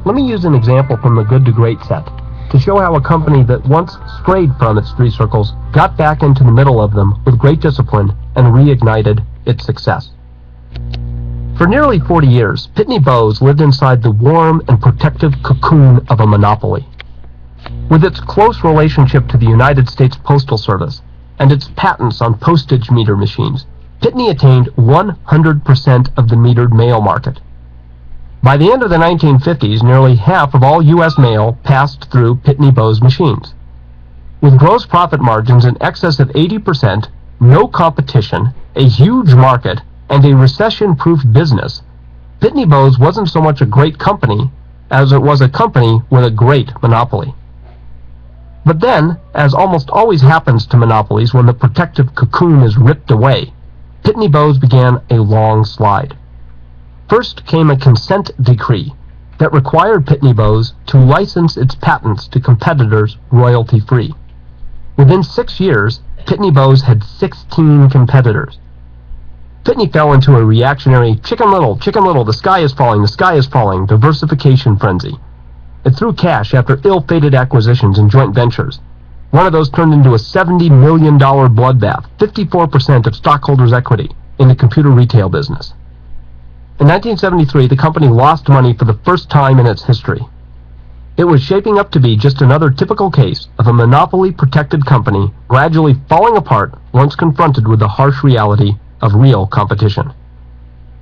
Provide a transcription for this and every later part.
Let me use an example from the Good to Great set to show how a company that once strayed from its three circles got back into the middle of them with great discipline and reignited its success. For nearly 40 years, Pitney Bowes lived inside the warm and protective cocoon of a monopoly. With its close relationship to the United States Postal Service and its patents on postage meter machines, Pitney attained 100% of the metered mail market. By the end of the 1950s, nearly half of all U.S. mail passed through Pitney Bowes machines. With gross profit margins in excess of 80%, no competition, a huge market, and a recession-proof business, Pitney Bowes wasn't so much a great company as it was a company with a great monopoly. But then, as almost always happens to monopolies when the protective cocoon is ripped away, Pitney Bowes began a long slide. First came a consent decree that required Pitney Bowes to license its patents to competitors royalty-free. Within 6 years, Pitney Bowes had 16 competitors. Pitney fell into a reactionary chicken little, the sky is falling, diversification frenzy. It threw cash after ill-fated acquisitions and joint ventures. One of those turned into a $70 million bloodbath, 54% of stockholders' equity in the computer retail business. In 1973, the company lost money for the first time in its history. It was shaping up to be just another typical case of a monopoly-protected company gradually falling apart once confronted with the harsh reality of real competition.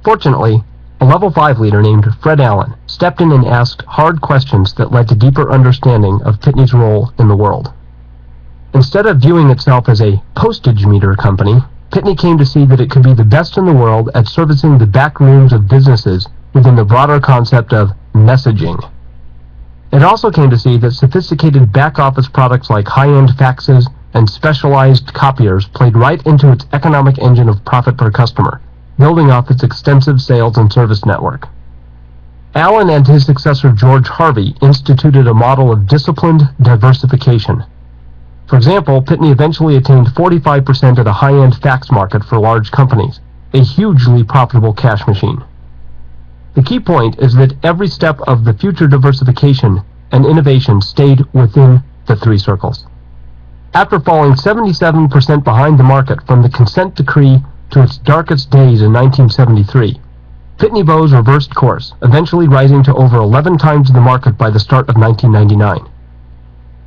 Fortunately, a Level 5 leader named Fred Allen stepped in and asked hard questions that led to deeper understanding of Pitney's role in the world. Instead of viewing itself as a postage meter company, Pitney came to see that it could be the best in the world at servicing the back rooms of businesses within the broader concept of messaging. It also came to see that sophisticated back-office products like high-end faxes and specialized copiers played right into its economic engine of profit per customer, building off its extensive sales and service network. Allen and his successor George Harvey instituted a model of disciplined diversification. For example, Pitney eventually attained 45% of the high-end fax market for large companies, a hugely profitable cash machine. The key point is that every step of the future diversification and innovation stayed within the three circles. After falling 77% behind the market from the consent decree to its darkest days in 1973, Pitney Bowes reversed course, eventually rising to over 11 times the market by the start of 1999.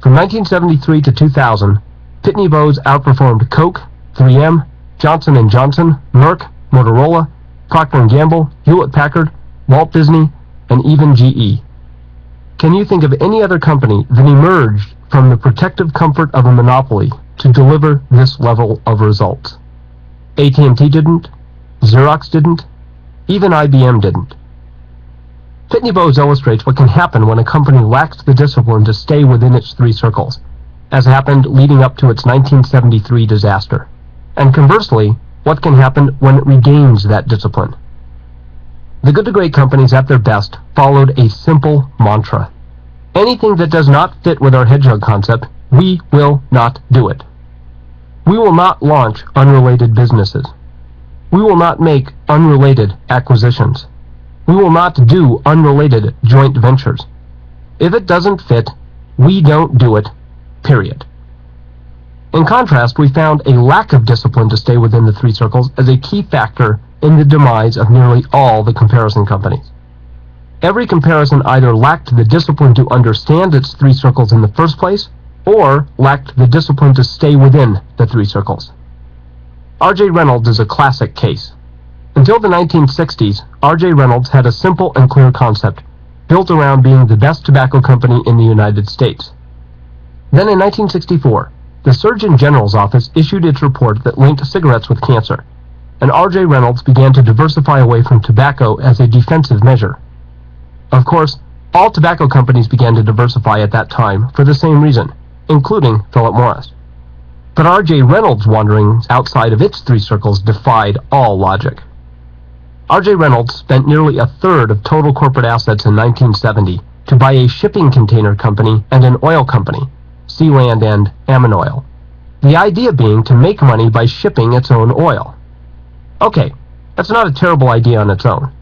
From 1973 to 2000, Pitney Bowes outperformed Coke, 3M, Johnson & Johnson, Merck, Motorola, Procter & Gamble, Hewlett-Packard, Walt Disney, and even GE. Can you think of any other company that emerged from the protective comfort of a monopoly to deliver this level of results? AT&T didn't, Xerox didn't, even IBM didn't. Pitney Bowes illustrates what can happen when a company lacks the discipline to stay within its three circles, as happened leading up to its 1973 disaster, and conversely, what can happen when it regains that discipline. The Good to Great companies at their best followed a simple mantra. Anything that does not fit with our hedgehog concept, we will not do it. We will not launch unrelated businesses. We will not make unrelated acquisitions. We will not do unrelated joint ventures. If it doesn't fit, we don't do it, period. In contrast, we found a lack of discipline to stay within the three circles as a key factor in the demise of nearly all the comparison companies. Every comparison either lacked the discipline to understand its three circles in the first place, or lacked the discipline to stay within the three circles. R.J. Reynolds is a classic case. Until the 1960s, R.J. Reynolds had a simple and clear concept, built around being the best tobacco company in the United States. Then in 1964, the Surgeon General's office issued its report that linked cigarettes with cancer, and R.J. Reynolds began to diversify away from tobacco as a defensive measure. Of course, all tobacco companies began to diversify at that time for the same reason, including Philip Morris. But R.J. Reynolds' wanderings outside of its three circles defied all logic. R.J. Reynolds spent nearly a third of total corporate assets in 1970 to buy a shipping container company and an oil company, Sealand and Ammon Oil. The idea being to make money by shipping its own oil. Okay, that's not a terrible idea on its own.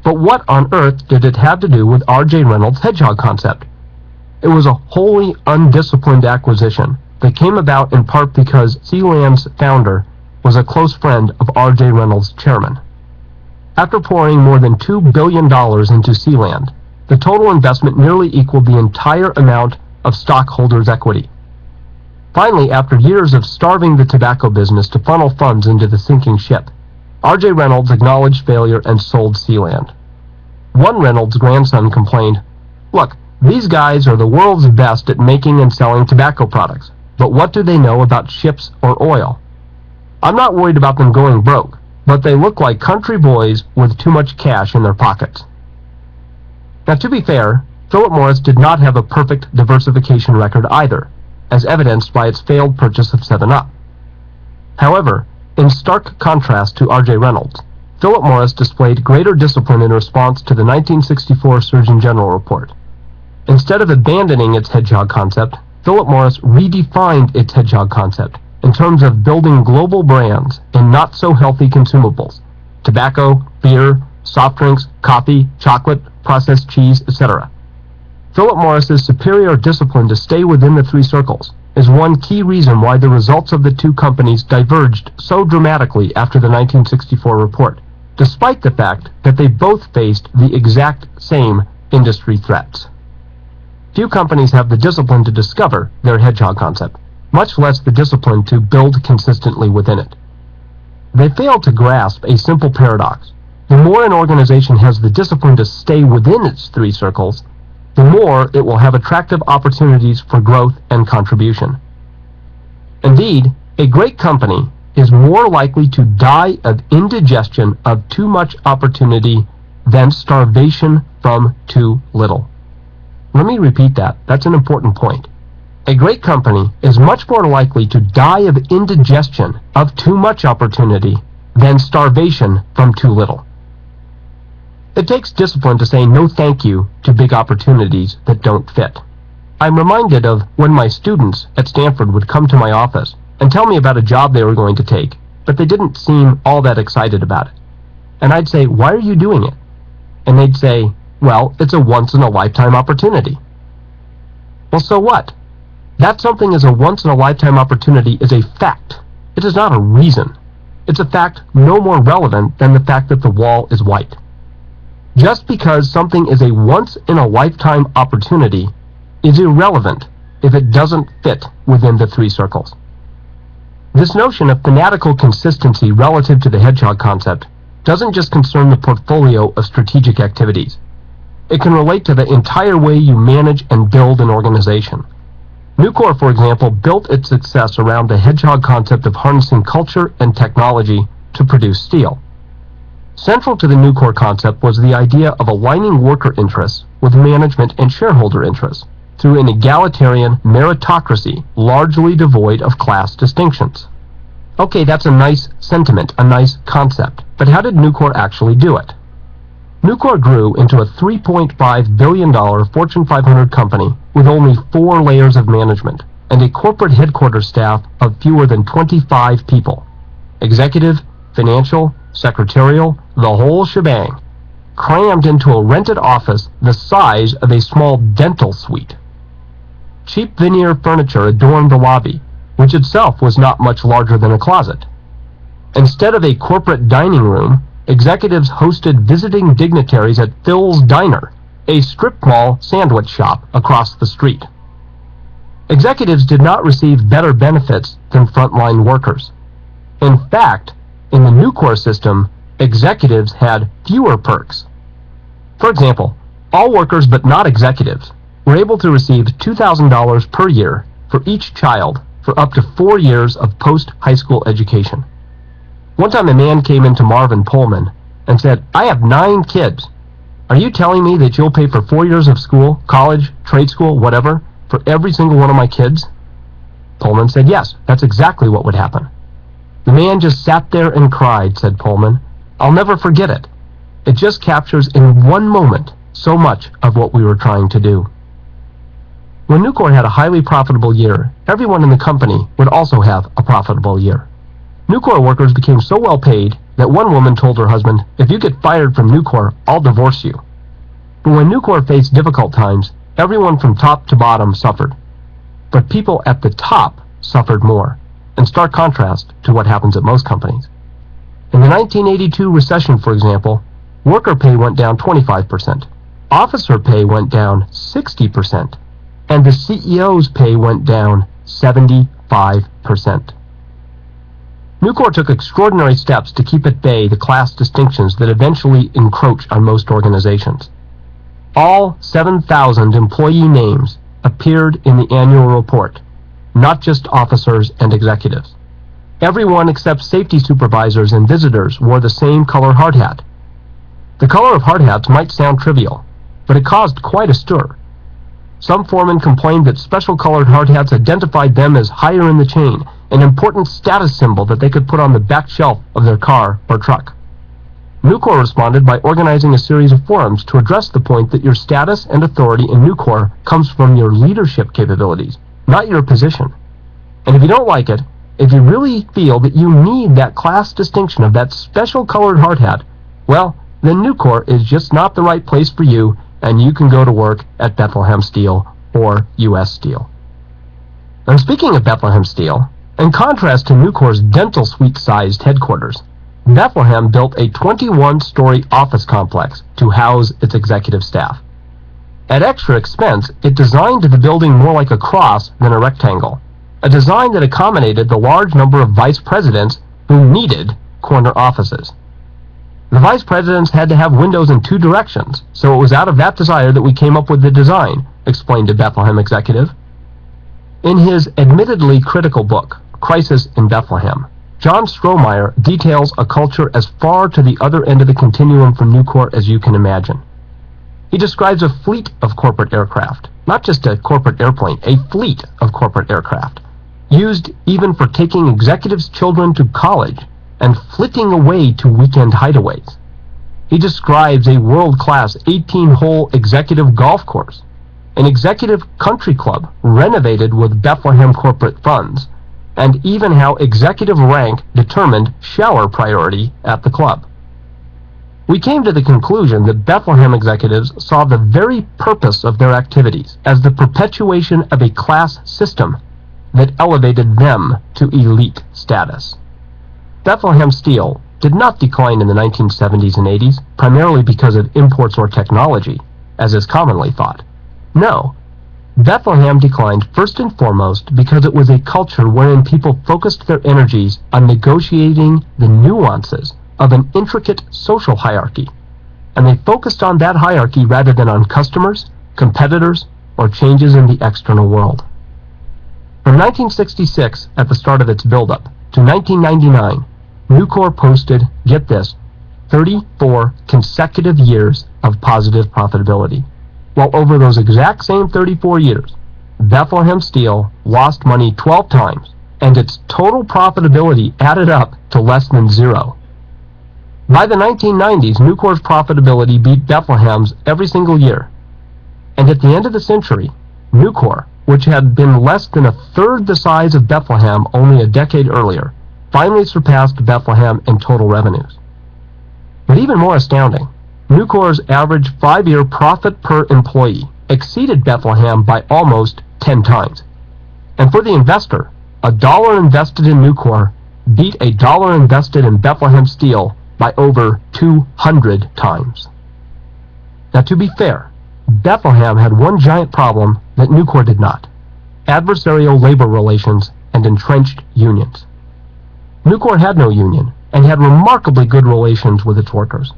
But what on earth did it have to do with R.J. Reynolds' hedgehog concept? It was a wholly undisciplined acquisition that came about in part because Sealand's founder was a close friend of R.J. Reynolds' chairman. After pouring more than $2 billion into Sealand, the total investment nearly equaled the entire amount of stockholders' equity. Finally, after years of starving the tobacco business to funnel funds into the sinking ship, R.J. Reynolds acknowledged failure and sold Sealand. One Reynolds' grandson complained, "Look, these guys are the world's best at making and selling tobacco products, but what do they know about ships or oil? I'm not worried about them going broke, but they look like country boys with too much cash in their pockets." Now, to be fair, Philip Morris did not have a perfect diversification record either, as evidenced by its failed purchase of 7-Up. However, in stark contrast to R.J. Reynolds, Philip Morris displayed greater discipline in response to the 1964 Surgeon General report. Instead of abandoning its hedgehog concept, Philip Morris redefined its hedgehog concept in terms of building global brands in not-so-healthy consumables: tobacco, beer, soft drinks, coffee, chocolate, processed cheese, etc. Philip Morris's superior discipline to stay within the three circles is one key reason why the results of the two companies diverged so dramatically after the 1964 report, despite the fact that they both faced the exact same industry threats. Few companies have the discipline to discover their hedgehog concept, much less the discipline to build consistently within it. They fail to grasp a simple paradox. The more an organization has the discipline to stay within its three circles, the more it will have attractive opportunities for growth and contribution. Indeed, a great company is more likely to die of indigestion of too much opportunity than starvation from too little. Let me repeat that. That's an important point. A great company is much more likely to die of indigestion of too much opportunity than starvation from too little. It takes discipline to say no thank you to big opportunities that don't fit. I'm reminded of when my students at Stanford would come to my office and tell me about a job they were going to take, but they didn't seem all that excited about it. And I'd say, "Why are you doing it?" And they'd say, "Well, it's a once-in-a-lifetime opportunity." Well, so what? That something is a once-in-a-lifetime opportunity is a fact. It is not a reason. It's a fact no more relevant than the fact that the wall is white. Just because something is a once-in-a-lifetime opportunity is irrelevant if it doesn't fit within the three circles. This notion of fanatical consistency relative to the hedgehog concept doesn't just concern the portfolio of strategic activities. It can relate to the entire way you manage and build an organization. Nucor, for example, built its success around the hedgehog concept of harnessing culture and technology to produce steel. Central to the Nucor concept was the idea of aligning worker interests with management and shareholder interests through an egalitarian meritocracy largely devoid of class distinctions. Okay, that's a nice sentiment, a nice concept, but how did Nucor actually do it? Nucor grew into a $3.5 billion Fortune 500 company with only 4 layers of management and a corporate headquarters staff of fewer than 25 people. Executive, financial, secretarial, the whole shebang, crammed into a rented office the size of a small dental suite. Cheap veneer furniture adorned the lobby, which itself was not much larger than a closet. Instead of a corporate dining room, executives hosted visiting dignitaries at Phil's Diner, a strip mall sandwich shop across the street. Executives did not receive better benefits than frontline workers. In fact, in the Nucor system, executives had fewer perks. For example, all workers but not executives were able to receive $2,000 per year for each child for up to 4 years of post-high school education. One time a man came into Marvin Pullman and said, "I have 9 kids. Are you telling me that you'll pay for 4 years of school, college, trade school, whatever, for every single one of my kids?" Pullman said, "Yes, that's exactly what would happen." "The man just sat there and cried," said Pullman. "I'll never forget it. It just captures in one moment so much of what we were trying to do." When Nucor had a highly profitable year, everyone in the company would also have a profitable year. Nucor workers became so well paid, that one woman told her husband, "If you get fired from Nucor, I'll divorce you." But when Nucor faced difficult times, everyone from top to bottom suffered. But people at the top suffered more, in stark contrast to what happens at most companies. In the 1982 recession, for example, worker pay went down 25%, officer pay went down 60%, and the CEO's pay went down 75%. Nucor took extraordinary steps to keep at bay the class distinctions that eventually encroach on most organizations. All 7,000 employee names appeared in the annual report, not just officers and executives. Everyone except safety supervisors and visitors wore the same color hard hat. The color of hard hats might sound trivial, but it caused quite a stir. Some foremen complained that special colored hard hats identified them as higher in the chain, an important status symbol that they could put on the back shelf of their car or truck. Nucor responded by organizing a series of forums to address the point that your status and authority in Nucor comes from your leadership capabilities, not your position. And if you don't like it, if you really feel that you need that class distinction of that special colored hard hat, well, then Nucor is just not the right place for you, and you can go to work at Bethlehem Steel or U.S. Steel. And speaking of Bethlehem Steel, in contrast to Nucor's dental suite-sized headquarters, Bethlehem built a 21-story office complex to house its executive staff. At extra expense, it designed the building more like a cross than a rectangle, a design that accommodated the large number of vice presidents who needed corner offices. The vice presidents had to have windows in two directions, so it was out of that desire that we came up with the design, explained a Bethlehem executive. In his admittedly critical book, Crisis in Bethlehem, John Strohmeyer details a culture as far to the other end of the continuum from Nucor as you can imagine. He describes a fleet of corporate aircraft, not just a corporate airplane, a fleet of corporate aircraft, used even for taking executives' children to college and flitting away to weekend hideaways. He describes a world-class 18-hole executive golf course, an executive country club renovated with Bethlehem corporate funds, and even how executive rank determined shower priority at the club. We came to the conclusion that Bethlehem executives saw the very purpose of their activities as the perpetuation of a class system that elevated them to elite status. Bethlehem Steel did not decline in the 1970s and 80s primarily because of imports or technology, as is commonly thought. No, Bethlehem declined first and foremost because it was a culture wherein people focused their energies on negotiating the nuances of an intricate social hierarchy, and they focused on that hierarchy rather than on customers, competitors, or changes in the external world. From 1966, at the start of its buildup, to 1999, Nucor posted, get this, 34 consecutive years of positive profitability. While over those exact same 34 years, Bethlehem Steel lost money 12 times, and its total profitability added up to less than zero. By the 1990s, Nucor's profitability beat Bethlehem's every single year. And at the end of the century, Nucor, which had been less than a third the size of Bethlehem only a decade earlier, finally surpassed Bethlehem in total revenues. But even more astounding, Nucor's average 5-year profit per employee exceeded Bethlehem by almost 10 times. And for the investor, a dollar invested in Nucor beat a dollar invested in Bethlehem Steel by over 200 times. Now, to be fair, Bethlehem had one giant problem that Nucor did not: adversarial labor relations and entrenched unions. Nucor had no union and had remarkably good relations with its workers.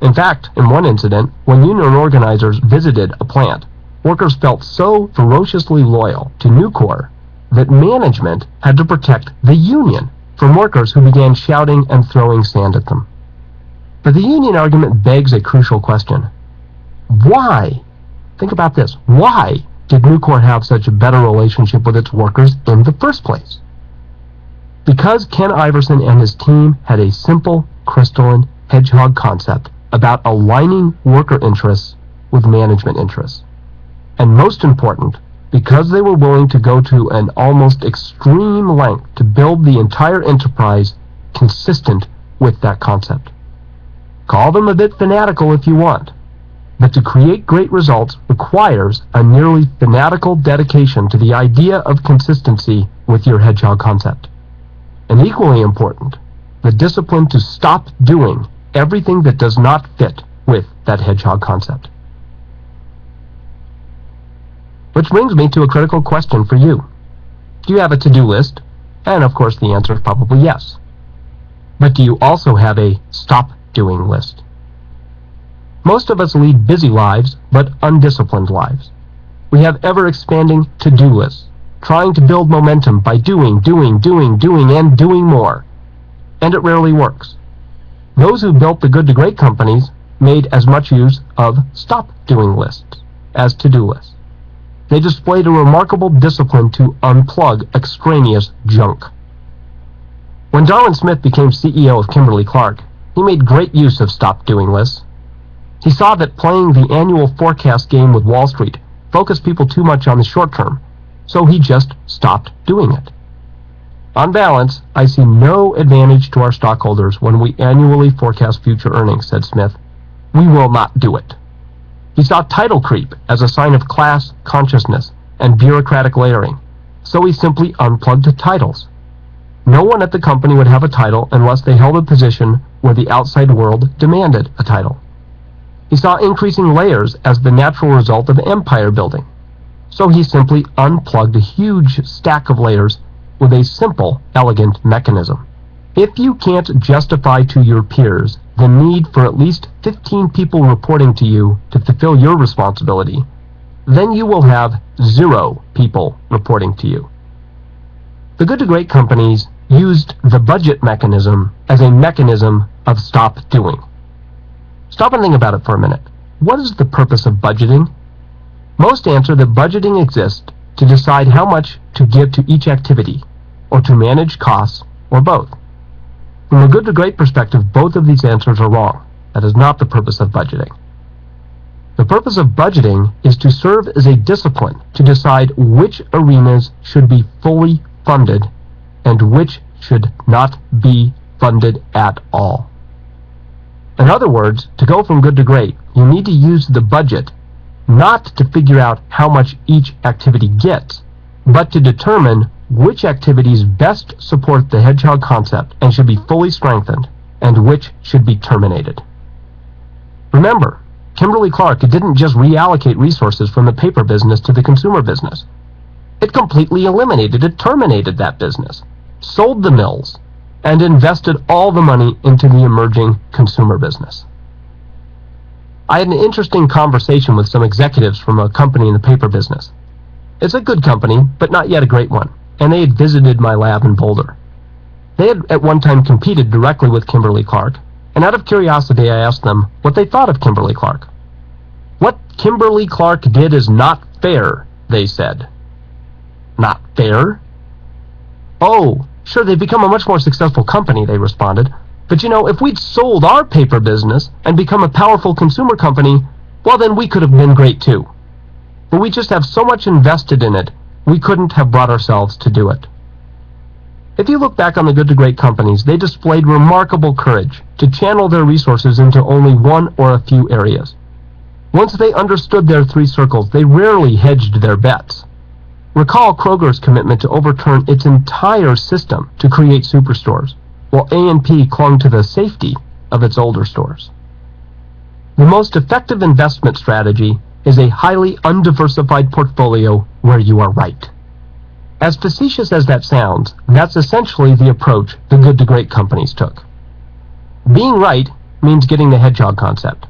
In fact, in one incident, when union organizers visited a plant, workers felt so ferociously loyal to Nucor that management had to protect the union from workers who began shouting and throwing sand at them. But the union argument begs a crucial question. Why? Think about this. Why did Nucor have such a better relationship with its workers in the first place? Because Ken Iverson and his team had a simple, crystalline, hedgehog concept about aligning worker interests with management interests. And most important, because they were willing to go to an almost extreme length to build the entire enterprise consistent with that concept. Call them a bit fanatical if you want, but to create great results requires a nearly fanatical dedication to the idea of consistency with your hedgehog concept. And equally important, the discipline to stop doing everything that does not fit with that hedgehog concept. Which brings me to a critical question for you. Do you have a to-do list? And of course the answer is probably yes. But do you also have a stop-doing list? Most of us lead busy lives, but undisciplined lives. We have ever-expanding to-do lists, trying to build momentum by doing, and doing more. And it rarely works. Those who built the good to great companies made as much use of stop-doing lists as to-do lists. They displayed a remarkable discipline to unplug extraneous junk. When Darwin Smith became CEO of Kimberly-Clark, he made great use of stop-doing lists. He saw that playing the annual forecast game with Wall Street focused people too much on the short term, so he just stopped doing it. On balance, I see no advantage to our stockholders when we annually forecast future earnings, said Smith. We will not do it. He saw title creep as a sign of class consciousness and bureaucratic layering, so he simply unplugged the titles. No one at the company would have a title unless they held a position where the outside world demanded a title. He saw increasing layers as the natural result of empire building, so he simply unplugged a huge stack of layers with a simple, elegant mechanism. If you can't justify to your peers the need for at least 15 people reporting to you to fulfill your responsibility, then you will have 0 people reporting to you. The good to great companies used the budget mechanism as a mechanism of stop doing. Stop and think about it for a minute. What is the purpose of budgeting? Most answer that budgeting exists to decide how much to give to each activity, or to manage costs, or both. From a good to great perspective, both of these answers are wrong. That is not the purpose of budgeting. The purpose of budgeting is to serve as a discipline to decide which arenas should be fully funded and which should not be funded at all. In other words, to go from good to great, you need to use the budget not to figure out how much each activity gets, but to determine which activities best support the hedgehog concept and should be fully strengthened, and which should be terminated. Remember, Kimberly-Clark didn't just reallocate resources from the paper business to the consumer business. It completely terminated that business, sold the mills, and invested all the money into the emerging consumer business. I had an interesting conversation with some executives from a company in the paper business. It's a good company, but not yet a great one, and they had visited my lab in Boulder. They had at one time competed directly with Kimberly-Clark, and out of curiosity I asked them what they thought of Kimberly-Clark. What Kimberly-Clark did is not fair, they said. Not fair? Oh, sure, they've become a much more successful company, they responded. But you know, if we'd sold our paper business and become a powerful consumer company, well then we could have been great too. But we just have so much invested in it, we couldn't have brought ourselves to do it. If you look back on the good to great companies, they displayed remarkable courage to channel their resources into only one or a few areas. Once they understood their 3 circles, they rarely hedged their bets. Recall Kroger's commitment to overturn its entire system to create superstores, while A&P clung to the safety of its older stores. The most effective investment strategy is a highly undiversified portfolio where you are right. As facetious as that sounds, that's essentially the approach the good to great companies took. Being right means getting the hedgehog concept.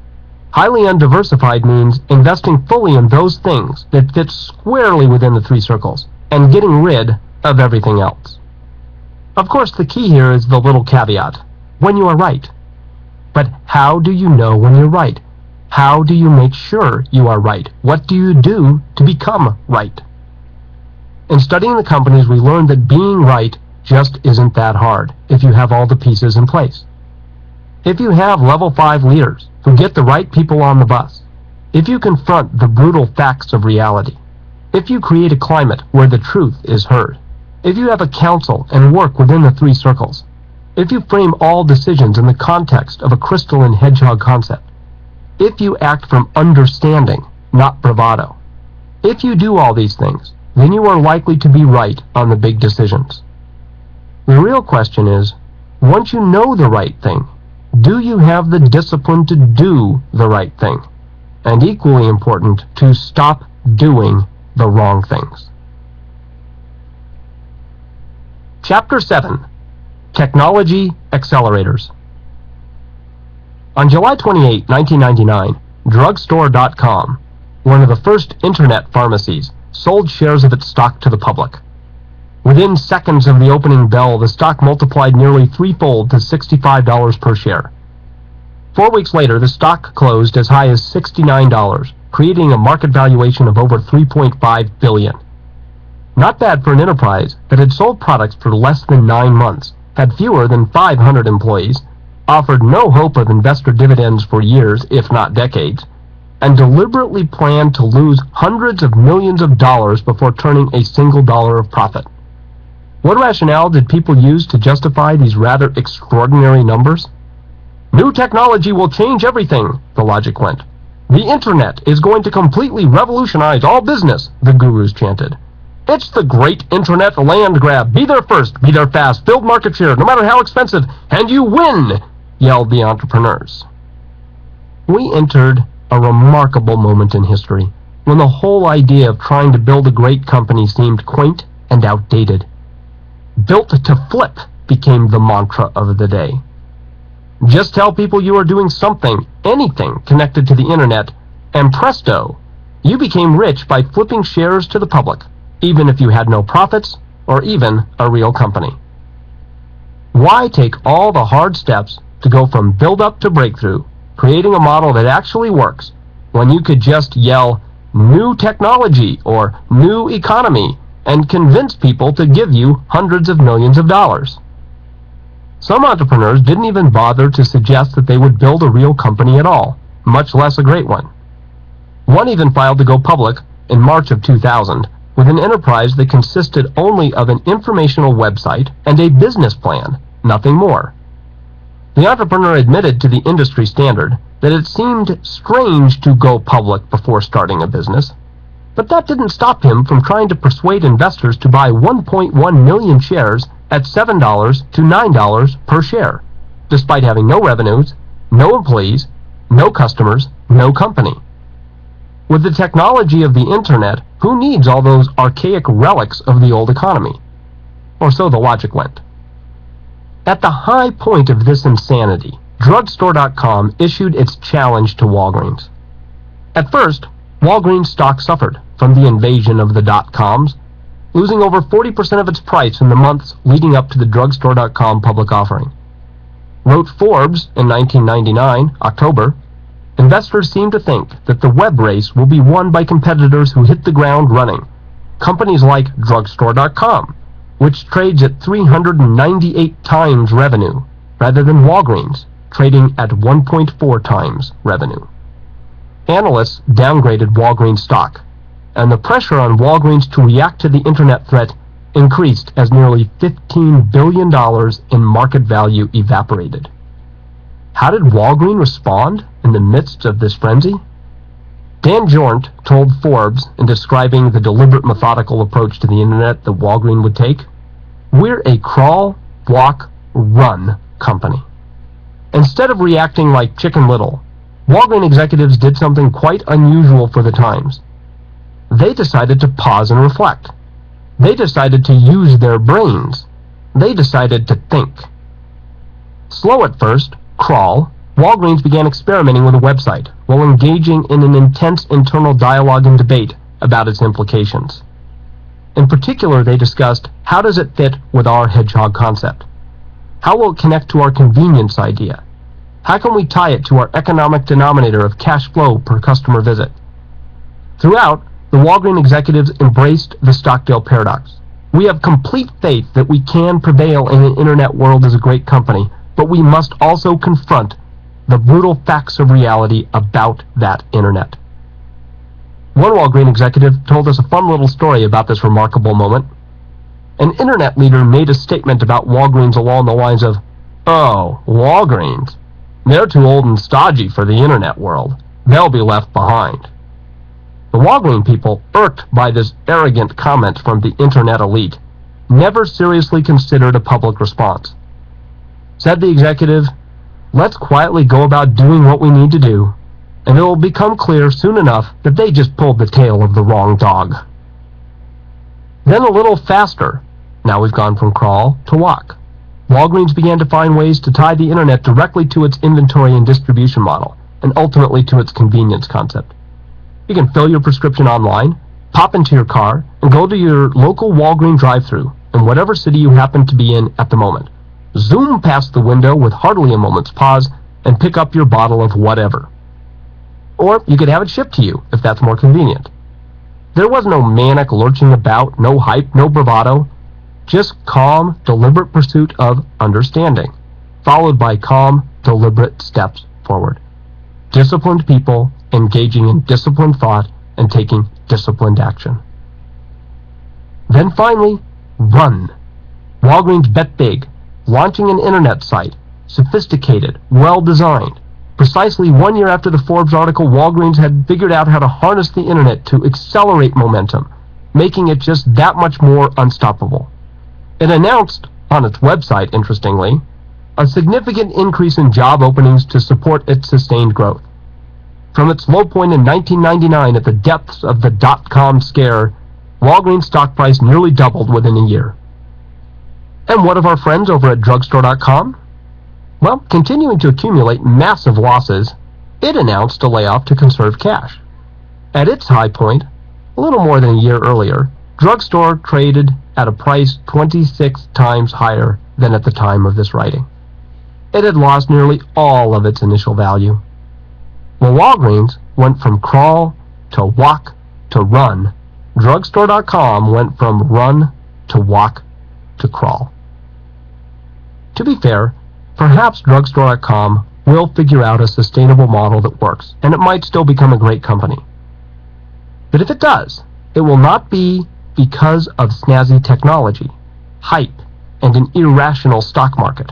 Highly undiversified means investing fully in those things that fit squarely within the 3 circles, and getting rid of everything else. Of course, the key here is the little caveat, when you are right. But how do you know when you're right? How do you make sure you are right? What do you do to become right? In studying the companies, we learned that being right just isn't that hard if you have all the pieces in place. If you have level 5 leaders who get the right people on the bus, if you confront the brutal facts of reality, if you create a climate where the truth is heard, if you have a council and work within the 3 circles, if you frame all decisions in the context of a crystalline hedgehog concept, if you act from understanding, not bravado, if you do all these things, then you are likely to be right on the big decisions. The real question is, once you know the right thing, do you have the discipline to do the right thing? And equally important, to stop doing the wrong things. Chapter 7. Technology Accelerators. On July 28, 1999, Drugstore.com, one of the first internet pharmacies, sold shares of its stock to the public. Within seconds of the opening bell, the stock multiplied nearly threefold to $65 per share. 4 weeks later, the stock closed as high as $69, creating a market valuation of over $3.5 billion. Not bad for an enterprise that had sold products for less than 9 months, had fewer than 500 employees, offered no hope of investor dividends for years, if not decades, and deliberately planned to lose hundreds of millions of dollars before turning a single dollar of profit. What rationale did people use to justify these rather extraordinary numbers? New technology will change everything, the logic went. The internet is going to completely revolutionize all business, the gurus chanted. It's the great internet land grab. Be there first, be there fast, build market share, no matter how expensive, and you win, yelled the entrepreneurs. We entered a remarkable moment in history when the whole idea of trying to build a great company seemed quaint and outdated. Built to flip became the mantra of the day. Just tell people you are doing something, anything connected to the internet, and presto, you became rich by flipping shares to the public, even if you had no profits or even a real company. Why take all the hard steps to go from build-up to breakthrough, creating a model that actually works, when you could just yell, new technology or new economy, and convince people to give you hundreds of millions of dollars? Some entrepreneurs didn't even bother to suggest that they would build a real company at all, much less a great one. One even filed to go public in March of 2000 with an enterprise that consisted only of an informational website and a business plan, nothing more. The entrepreneur admitted to the industry standard that it seemed strange to go public before starting a business, but that didn't stop him from trying to persuade investors to buy 1.1 million shares at $7 to $9 per share, despite having no revenues, no employees, no customers, no company. With the technology of the internet, who needs all those archaic relics of the old economy? Or so the logic went. At the high point of this insanity, Drugstore.com issued its challenge to Walgreens. At first, Walgreens stock suffered from the invasion of the dot-coms, losing over 40% of its price in the months leading up to the Drugstore.com public offering. Wrote Forbes in 1999, October, investors seem to think that the web race will be won by competitors who hit the ground running, companies like Drugstore.com, which trades at 398 times revenue, rather than Walgreens, trading at 1.4 times revenue. Analysts downgraded Walgreens stock, and the pressure on Walgreens to react to the internet threat increased as nearly $15 billion in market value evaporated. How did Walgreens respond in the midst of this frenzy? Dan Jornt told Forbes in describing the deliberate, methodical approach to the internet that Walgreens would take, "We're a crawl, walk, run company." Instead of reacting like Chicken Little, Walgreens executives did something quite unusual for the times. They decided to pause and reflect. They decided to use their brains. They decided to think. Slow at first, crawl, Walgreens began experimenting with a website while engaging in an intense internal dialogue and debate about its implications. In particular, they discussed, how does it fit with our hedgehog concept? How will it connect to our convenience idea? How can we tie it to our economic denominator of cash flow per customer visit? Throughout, the Walgreens executives embraced the Stockdale paradox. We have complete faith that we can prevail in an internet world as a great company, but we must also confront the brutal facts of reality about that internet. One Walgreens executive told us a fun little story about this remarkable moment. An internet leader made a statement about Walgreens along the lines of, Oh, Walgreens. They're too old and stodgy for the internet world. They'll be left behind. The Walgreens people, irked by this arrogant comment from the internet elite, never seriously considered a public response. Said the executive, "Let's quietly go about doing what we need to do, and it will become clear soon enough that they just pulled the tail of the wrong dog." Then a little faster. Now we've gone from crawl to walk. Walgreens began to find ways to tie the internet directly to its inventory and distribution model, and ultimately to its convenience concept. You can fill your prescription online, pop into your car, and go to your local Walgreens drive-thru in whatever city you happen to be in at the moment. Zoom past the window with hardly a moment's pause and pick up your bottle of whatever. Or you could have it shipped to you if that's more convenient. There was no manic lurching about, no hype, no bravado, just calm, deliberate pursuit of understanding, followed by calm, deliberate steps forward. Disciplined people engaging in disciplined thought and taking disciplined action. Then finally, run. Walgreens bet big, launching an internet site, sophisticated, well-designed. Precisely 1 year after the Forbes article, Walgreens had figured out how to harness the internet to accelerate momentum, making it just that much more unstoppable. It announced, on its website interestingly, a significant increase in job openings to support its sustained growth. From its low point in 1999 at the depths of the dot-com scare, Walgreens' stock price nearly doubled within a year. And what of our friends over at drugstore.com? Well, continuing to accumulate massive losses, it announced a layoff to conserve cash. At its high point, a little more than a year earlier, Drugstore traded at a price 26 times higher than at the time of this writing. It had lost nearly all of its initial value. Well, Walgreens went from crawl to walk to run. Drugstore.com went from run to walk to crawl. To be fair, perhaps Drugstore.com will figure out a sustainable model that works, and it might still become a great company. But if it does, it will not be because of snazzy technology, hype, and an irrational stock market.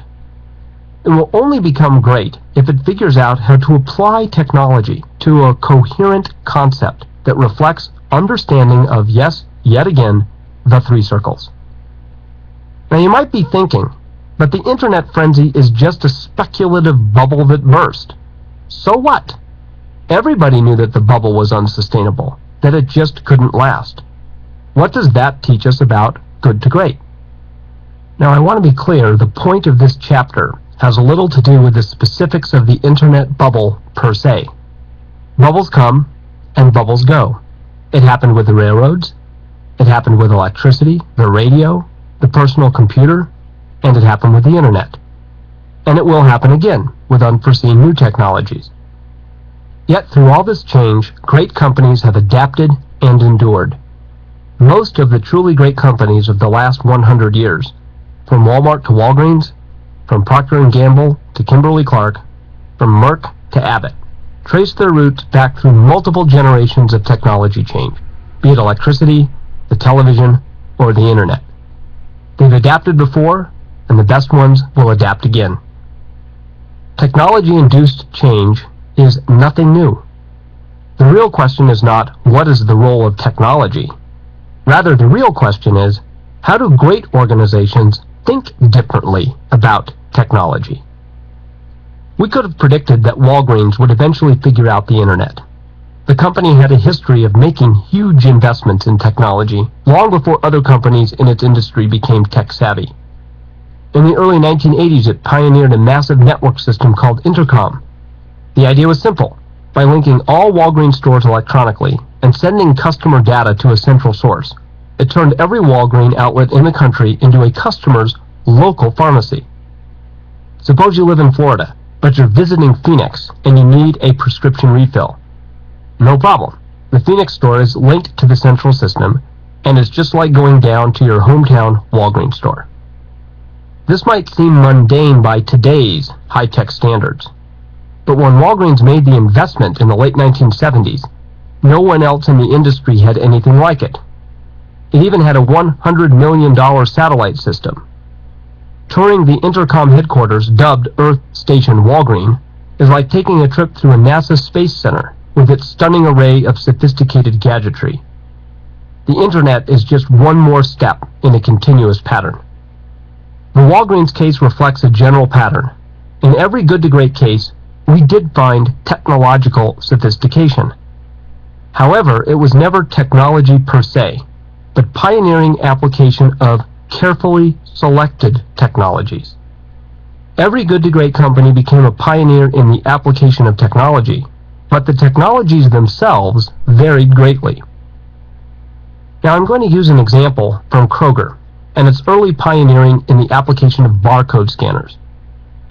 It will only become great if it figures out how to apply technology to a coherent concept that reflects understanding of, yes, yet again, the three circles. Now you might be thinking, but the internet frenzy is just a speculative bubble that burst. So what? Everybody knew that the bubble was unsustainable, that it just couldn't last. What does that teach us about good to great? Now I want to be clear, the point of this chapter has little to do with the specifics of the internet bubble per se. Bubbles come and bubbles go. It happened with the railroads, it happened with electricity, the radio, the personal computer, and it happened with the internet. And it will happen again with unforeseen new technologies. Yet through all this change, great companies have adapted and endured. Most of the truly great companies of the last 100 years, from Walmart to Walgreens, from Procter & Gamble to Kimberly-Clark, from Merck to Abbott, trace their roots back through multiple generations of technology change, be it electricity, the television, or the internet. They've adapted before, and the best ones will adapt again. Technology-induced change is nothing new. The real question is not, what is the role of technology? Rather, the real question is, how do great organizations think differently about technology? We could have predicted that Walgreens would eventually figure out the internet. The company had a history of making huge investments in technology long before other companies in its industry became tech-savvy. In the early 1980s, it pioneered a massive network system called Intercom. The idea was simple. By linking all Walgreens stores electronically and sending customer data to a central source, it turned every Walgreens outlet in the country into a customer's local pharmacy. Suppose you live in Florida, but you're visiting Phoenix and you need a prescription refill. No problem. The Phoenix store is linked to the central system, and it's just like going down to your hometown Walgreens store. This might seem mundane by today's high-tech standards, but when Walgreens made the investment in the late 1970s, no one else in the industry had anything like it. It even had a $100 million satellite system. Touring the Intercom headquarters, dubbed Earth Station Walgreen, is like taking a trip through a NASA Space Center with its stunning array of sophisticated gadgetry. The Internet is just one more step in a continuous pattern. The Walgreens case reflects a general pattern. In every good to great case, we did find technological sophistication. However, it was never technology per se, but pioneering application of carefully selected technologies. Every good to great company became a pioneer in the application of technology, but the technologies themselves varied greatly. Now I'm going to use an example from Kroger and its early pioneering in the application of barcode scanners.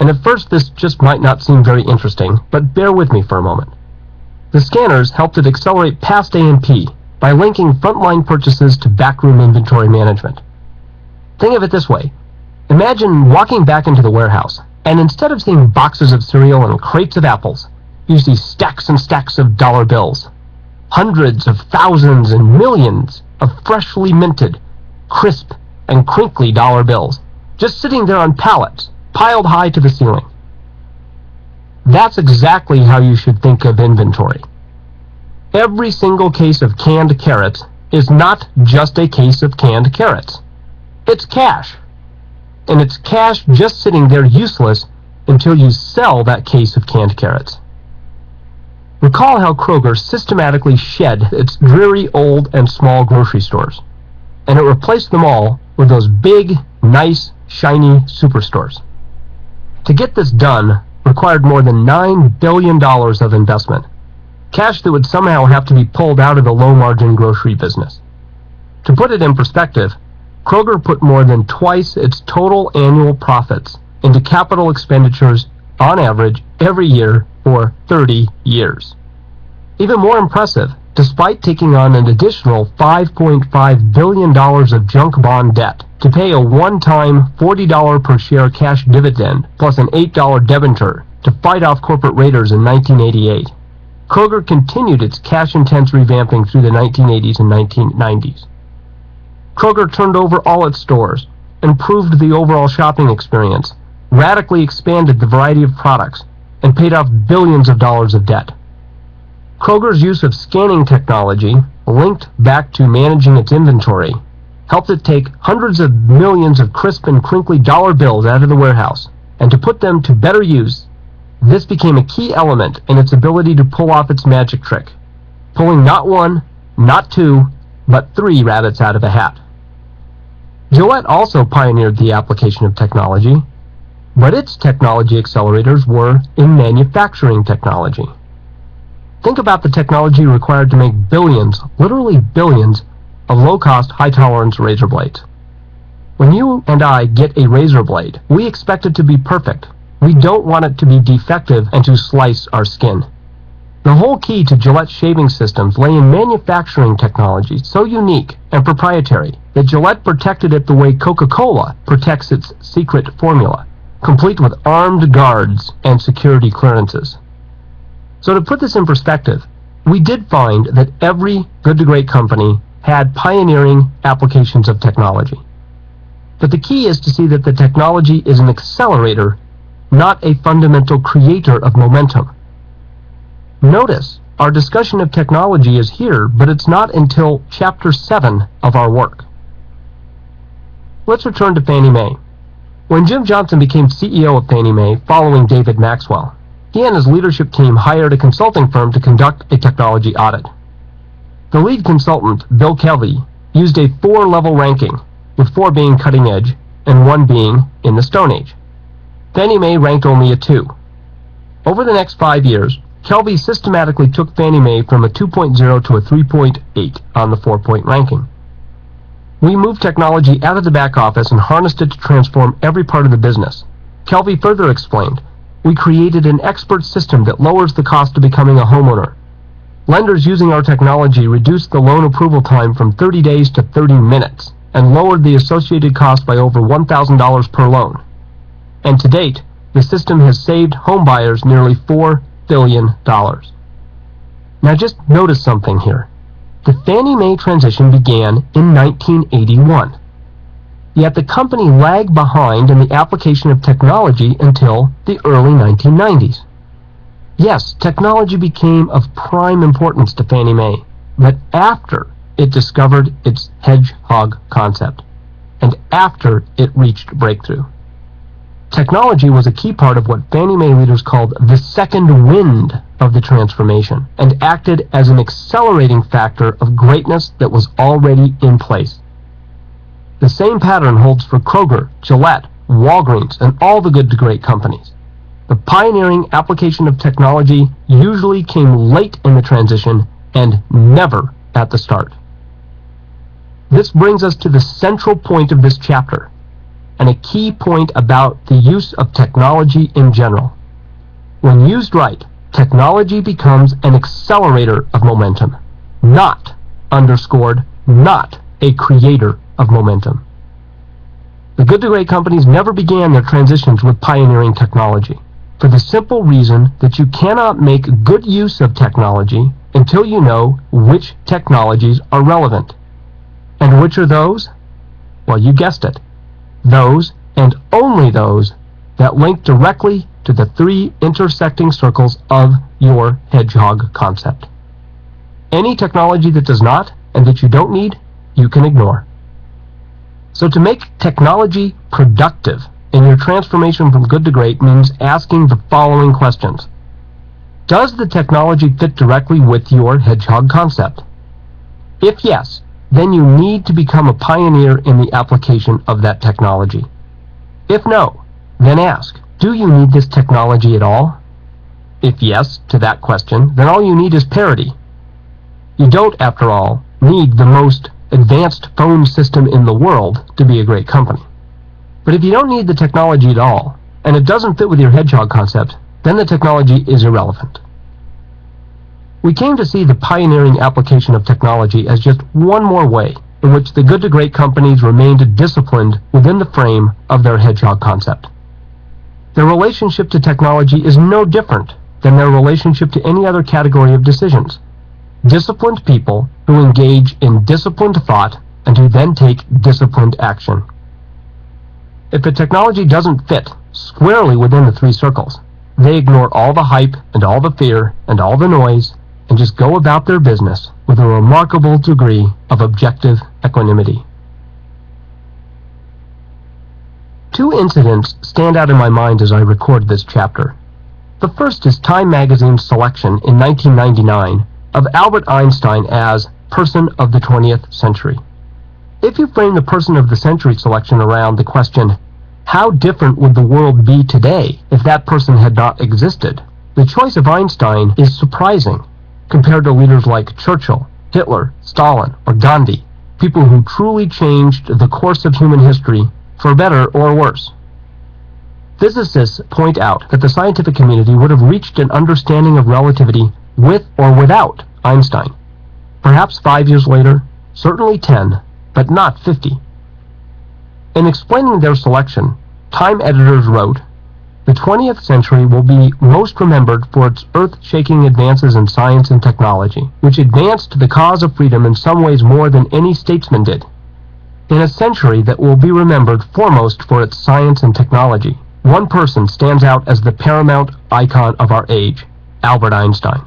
And at first this just might not seem very interesting, but bear with me for a moment. The scanners helped it accelerate past A&P by linking frontline purchases to backroom inventory management. Think of it this way. Imagine walking back into the warehouse, and instead of seeing boxes of cereal and crates of apples, you see stacks and stacks of dollar bills. Hundreds of thousands and millions of freshly minted, crisp, and crinkly dollar bills, just sitting there on pallets, piled high to the ceiling. That's exactly how you should think of inventory. Every single case of canned carrots is not just a case of canned carrots. It's cash. And it's cash just sitting there useless until you sell that case of canned carrots. Recall how Kroger systematically shed its dreary old and small grocery stores, and it replaced them all with those big, nice, shiny superstores. To get this done required more than $9 billion of investment, cash that would somehow have to be pulled out of the low-margin grocery business. To put it in perspective, Kroger put more than twice its total annual profits into capital expenditures on average every year for 30 years. Even more impressive, despite taking on an additional $5.5 billion of junk bond debt to pay a one-time $40 per share cash dividend plus an $8 debenture to fight off corporate raiders in 1988, Kroger continued its cash-intense revamping through the 1980s and 1990s. Kroger turned over all its stores, improved the overall shopping experience, radically expanded the variety of products, and paid off billions of dollars of debt. Kroger's use of scanning technology, linked back to managing its inventory, helped it take hundreds of millions of crisp and crinkly dollar bills out of the warehouse, and to put them to better use, this became a key element in its ability to pull off its magic trick, pulling not one, not two, but 3 rabbits out of a hat. Gillette also pioneered the application of technology, but its technology accelerators were in manufacturing technology. Think about the technology required to make billions, literally billions, of low-cost, high-tolerance razor blades. When you and I get a razor blade, we expect it to be perfect. We don't want it to be defective and to slice our skin. The whole key to Gillette shaving systems lay in manufacturing technology so unique and proprietary that Gillette protected it the way Coca-Cola protects its secret formula, complete with armed guards and security clearances. So to put this in perspective, we did find that every good to great company had pioneering applications of technology. But the key is to see that the technology is an accelerator, not a fundamental creator of momentum. Notice, our discussion of technology is here, but it's not until Chapter 7 of our work. Let's return to Fannie Mae. When Jim Johnson became CEO of Fannie Mae following David Maxwell, he and his leadership team hired a consulting firm to conduct a technology audit. The lead consultant, Bill Kelvey, used a 4-level ranking, with 4 being cutting edge and 1 being in the Stone Age. Fannie Mae ranked only a 2. Over the next 5 years, Kelvey systematically took Fannie Mae from a 2.0 to a 3.8 on the 4-point ranking. We moved technology out of the back office and harnessed it to transform every part of the business. Kelvey further explained, we created an expert system that lowers the cost of becoming a homeowner. Lenders using our technology reduced the loan approval time from 30 days to 30 minutes and lowered the associated cost by over $1,000 per loan. And to date, the system has saved homebuyers nearly $4 billion. Now just notice something here. The Fannie Mae transition began in 1981. Yet the company lagged behind in the application of technology until the early 1990s. Yes, technology became of prime importance to Fannie Mae, but after it discovered its hedgehog concept, and after it reached breakthrough. Technology was a key part of what Fannie Mae leaders called the second wind of the transformation, and acted as an accelerating factor of greatness that was already in place. The same pattern holds for Kroger, Gillette, Walgreens, and all the good to great companies. The pioneering application of technology usually came late in the transition and never at the start. This brings us to the central point of this chapter, and a key point about the use of technology in general. When used right, technology becomes an accelerator of momentum, not a creator of momentum. The good to great companies never began their transitions with pioneering technology, for the simple reason that you cannot make good use of technology until you know which technologies are relevant. And which are those? Well, you guessed it. Those, and only those, that link directly to the three intersecting circles of your hedgehog concept. Any technology that does not, and that you don't need, you can ignore. So to make technology productive in your transformation from good to great means asking the following questions. Does the technology fit directly with your hedgehog concept? If yes, then you need to become a pioneer in the application of that technology. If no, then ask, do you need this technology at all? If yes to that question, then all you need is parity. You don't, after all, need the most advanced phone system in the world to be a great company. But if you don't need the technology at all, and it doesn't fit with your hedgehog concept, then the technology is irrelevant. We came to see the pioneering application of technology as just one more way in which the good to great companies remained disciplined within the frame of their hedgehog concept. Their relationship to technology is no different than their relationship to any other category of decisions. Disciplined people who engage in disciplined thought and who then take disciplined action. If a technology doesn't fit squarely within the three circles, they ignore all the hype and all the fear and all the noise and just go about their business with a remarkable degree of objective equanimity. Two incidents stand out in my mind as I record this chapter. The first is Time magazine's selection in 1999 of Albert Einstein as Person of the 20th Century. If you frame the Person of the Century selection around the question, how different would the world be today if that person had not existed, the choice of Einstein is surprising compared to leaders like Churchill, Hitler, Stalin, or Gandhi, people who truly changed the course of human history for better or worse. Physicists point out that the scientific community would have reached an understanding of relativity with or without Einstein. Perhaps 5 years later, certainly 10, but not 50. In explaining their selection, Time editors wrote, "The 20th century will be most remembered for its earth-shaking advances in science and technology, which advanced the cause of freedom in some ways more than any statesman did. In a century that will be remembered foremost for its science and technology, one person stands out as the paramount icon of our age, Albert Einstein."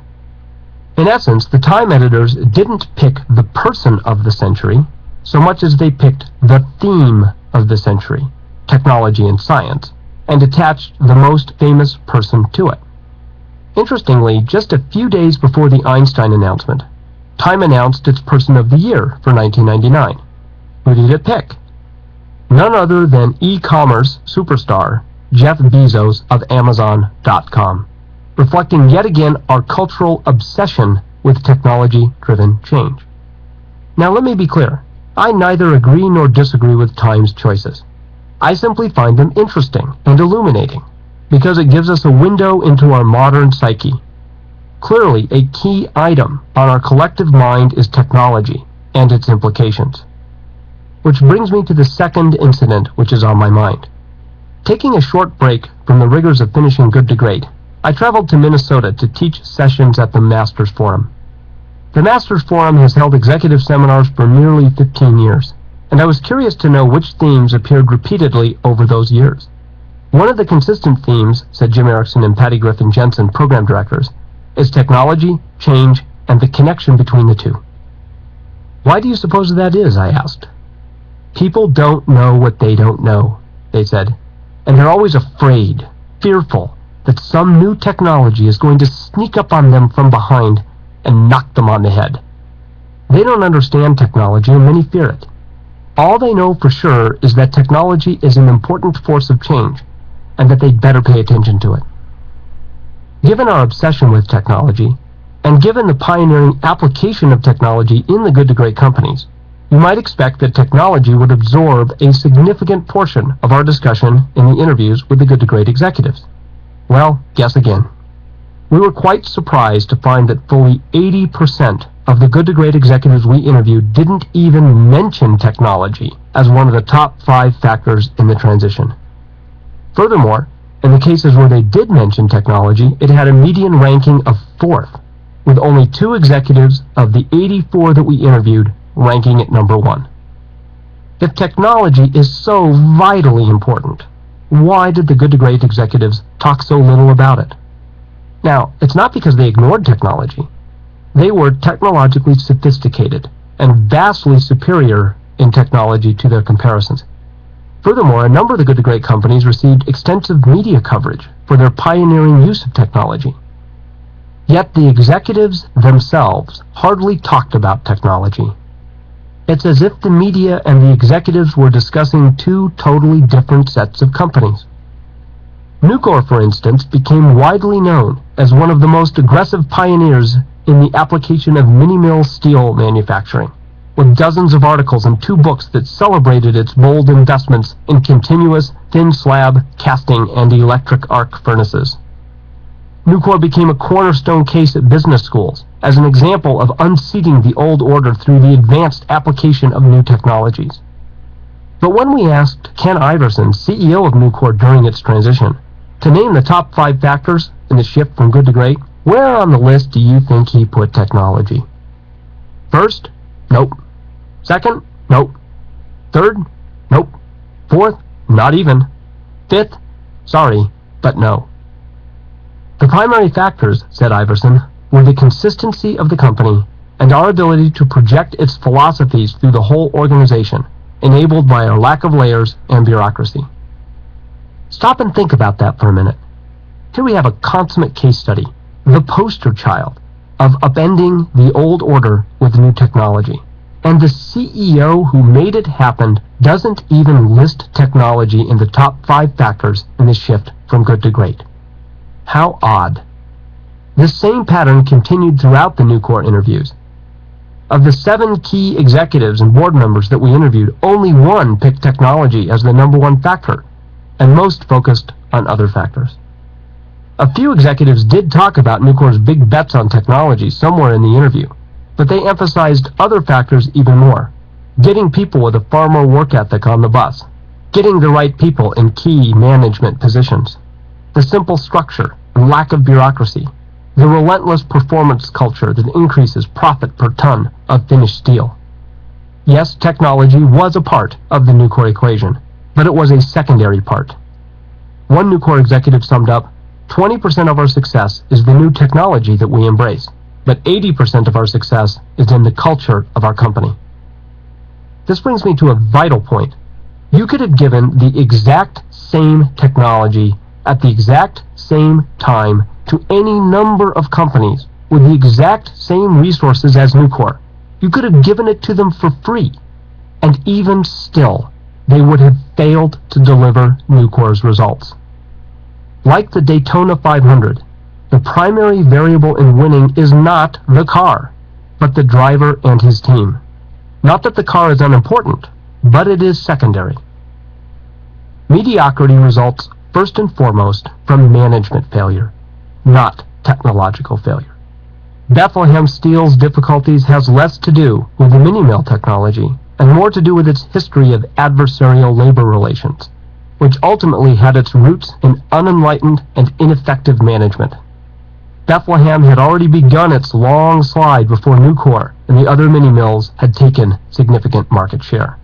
In essence, the Time editors didn't pick the person of the century so much as they picked the theme of the century, technology and science, and attached the most famous person to it. Interestingly, just a few days before the Einstein announcement, Time announced its Person of the Year for 1999. Who did it pick? None other than e-commerce superstar Jeff Bezos of Amazon.com, reflecting yet again our cultural obsession with technology-driven change. Now let me be clear, I neither agree nor disagree with Time's choices. I simply find them interesting and illuminating, because it gives us a window into our modern psyche. Clearly, a key item on our collective mind is technology and its implications. Which brings me to the second incident which is on my mind. Taking a short break from the rigors of finishing Good to Great, I traveled to Minnesota to teach sessions at the Masters Forum. The Masters Forum has held executive seminars for nearly 15 years, and I was curious to know which themes appeared repeatedly over those years. One of the consistent themes, said Jim Erickson and Patty Griffin Jensen, program directors, is technology, change, and the connection between the two. Why do you suppose that is? I asked. People don't know what they don't know, they said, and they're always afraid, fearful, that some new technology is going to sneak up on them from behind and knock them on the head. They don't understand technology and many fear it. All they know for sure is that technology is an important force of change and that they'd better pay attention to it. Given our obsession with technology, and given the pioneering application of technology in the good to great companies, you might expect that technology would absorb a significant portion of our discussion in the interviews with the good to great executives. Well, guess again. We were quite surprised to find that fully 80% of the good to great executives we interviewed didn't even mention technology as one of the top 5 factors in the transition. Furthermore, in the cases where they did mention technology, it had a median ranking of 4th, with only 2 executives of the 84 that we interviewed ranking at number 1. If technology is so vitally important, why did the good to great executives talk so little about it? Now, it's not because they ignored technology. They were technologically sophisticated and vastly superior in technology to their comparisons. Furthermore, a number of the good to great companies received extensive media coverage for their pioneering use of technology. Yet the executives themselves hardly talked about technology. It's as if the media and the executives were discussing 2 totally different sets of companies. Nucor, for instance, became widely known as one of the most aggressive pioneers in the application of mini-mill steel manufacturing, with dozens of articles and 2 books that celebrated its bold investments in continuous thin slab casting and electric arc furnaces. Nucor became a cornerstone case at business schools as an example of unseating the old order through the advanced application of new technologies. But when we asked Ken Iverson, CEO of Nucor during its transition, to name the top 5 factors in the shift from good to great, where on the list do you think he put technology? First? Nope. Second? Nope. Third? Nope. Fourth? Not even. Fifth? Sorry, but no. The primary factors, said Iverson, were the consistency of the company and our ability to project its philosophies through the whole organization, enabled by our lack of layers and bureaucracy. Stop and think about that for a minute. Here we have a consummate case study, the poster child of upending the old order with new technology. And the CEO who made it happen doesn't even list technology in the top 5 factors in the shift from good to great. How odd. This same pattern continued throughout the Nucor interviews. Of the 7 key executives and board members that we interviewed, only 1 picked technology as the number 1 factor, and most focused on other factors. A few executives did talk about Nucor's big bets on technology somewhere in the interview, but they emphasized other factors even more. Getting people with a far more work ethic on the bus, getting the right people in key management positions, the simple structure and lack of bureaucracy, the relentless performance culture that increases profit per ton of finished steel. Yes, technology was a part of the Nucor equation, but it was a secondary part. One Nucor executive summed up, 20% of our success is the new technology that we embrace, but 80% of our success is in the culture of our company. This brings me to a vital point. You could have given the exact same technology at the exact same time to any number of companies with the exact same resources as Nucor. You could have given it to them for free, and even still, they would have failed to deliver Nucor's results. Like the Daytona 500, the primary variable in winning is not the car, but the driver and his team. Not that the car is unimportant, but it is secondary. Mediocrity results first and foremost from management failure, not technological failure. Bethlehem Steel's difficulties has less to do with the mini-mill technology and more to do with its history of adversarial labor relations, which ultimately had its roots in unenlightened and ineffective management. Bethlehem had already begun its long slide before Nucor and the other mini-mills had taken significant market share.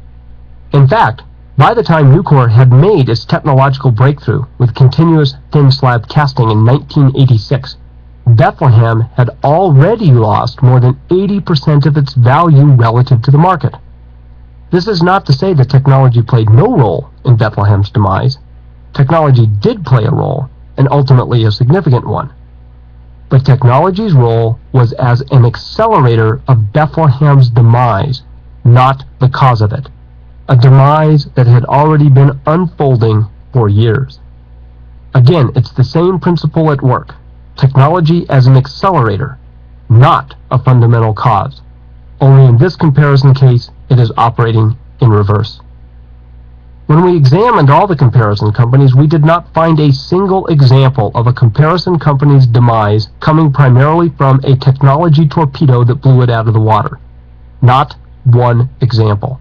In fact, by the time Nucor had made its technological breakthrough with continuous thin slab casting in 1986, Bethlehem had already lost more than 80% of its value relative to the market. This is not to say that technology played no role in Bethlehem's demise. Technology did play a role, and ultimately a significant one. But technology's role was as an accelerator of Bethlehem's demise, not the cause of it. A demise that had already been unfolding for years. Again, it's the same principle at work. Technology as an accelerator, not a fundamental cause. Only in this comparison case, it is operating in reverse. When we examined all the comparison companies, we did not find a single example of a comparison company's demise coming primarily from a technology torpedo that blew it out of the water. Not one example.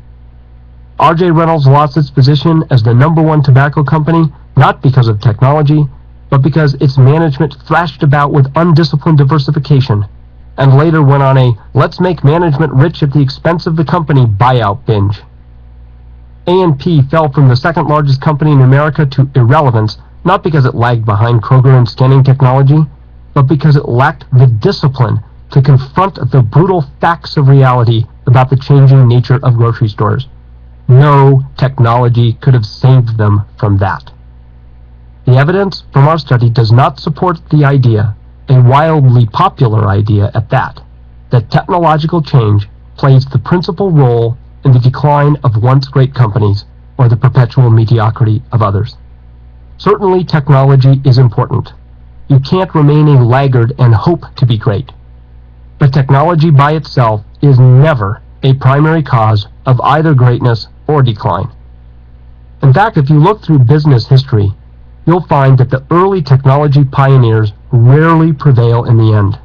R.J. Reynolds lost its position as the #1 tobacco company, not because of technology, but because its management thrashed about with undisciplined diversification, and later went on a let's make management rich at the expense of the company buyout binge. A&P fell from the second largest company in America to irrelevance, not because it lagged behind Kroger in scanning technology, but because it lacked the discipline to confront the brutal facts of reality about the changing nature of grocery stores. No technology could have saved them from that. The evidence from our study does not support the idea, a wildly popular idea at that technological change plays the principal role in the decline of once great companies or the perpetual mediocrity of others. Certainly technology is important. You can't remain a laggard and hope to be great. But technology by itself is never a primary cause of either greatness or decline. In fact, if you look through business history, you'll find that the early technology pioneers rarely prevail in the end.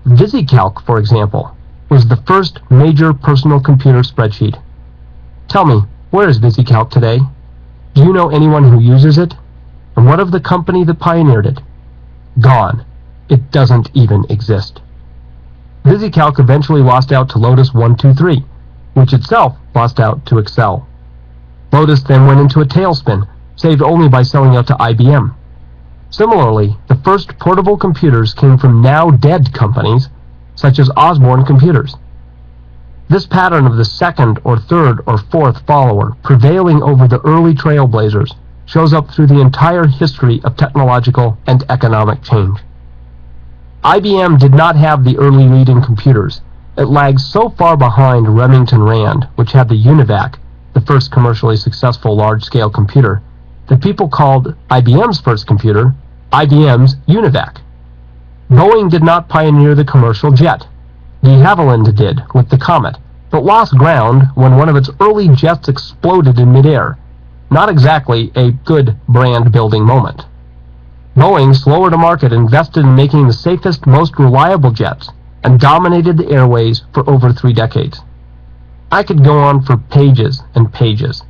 VisiCalc, for example, was the first major personal computer spreadsheet. Tell me, where is VisiCalc today? Do you know anyone who uses it? And what of the company that pioneered it? Gone. It doesn't even exist. VisiCalc eventually lost out to Lotus 1-2-3, which itself lost out to Excel. Lotus then went into a tailspin, saved only by selling out to IBM. Similarly, the first portable computers came from now dead companies, such as Osborne Computers. This pattern of the second or third or fourth follower prevailing over the early trailblazers shows up through the entire history of technological and economic change. IBM did not have the early lead in computers. It lags so far behind Remington Rand, which had the UNIVAC, the first commercially successful large-scale computer, that people called IBM's first computer IBM's UNIVAC. Boeing did not pioneer the commercial jet. De Havilland did with the Comet, but lost ground when one of its early jets exploded in midair. Not exactly a good brand-building moment. Boeing, slower to market, invested in making the safest, most reliable jets, and dominated the airways for over 3 decades. I could go on for pages and pages.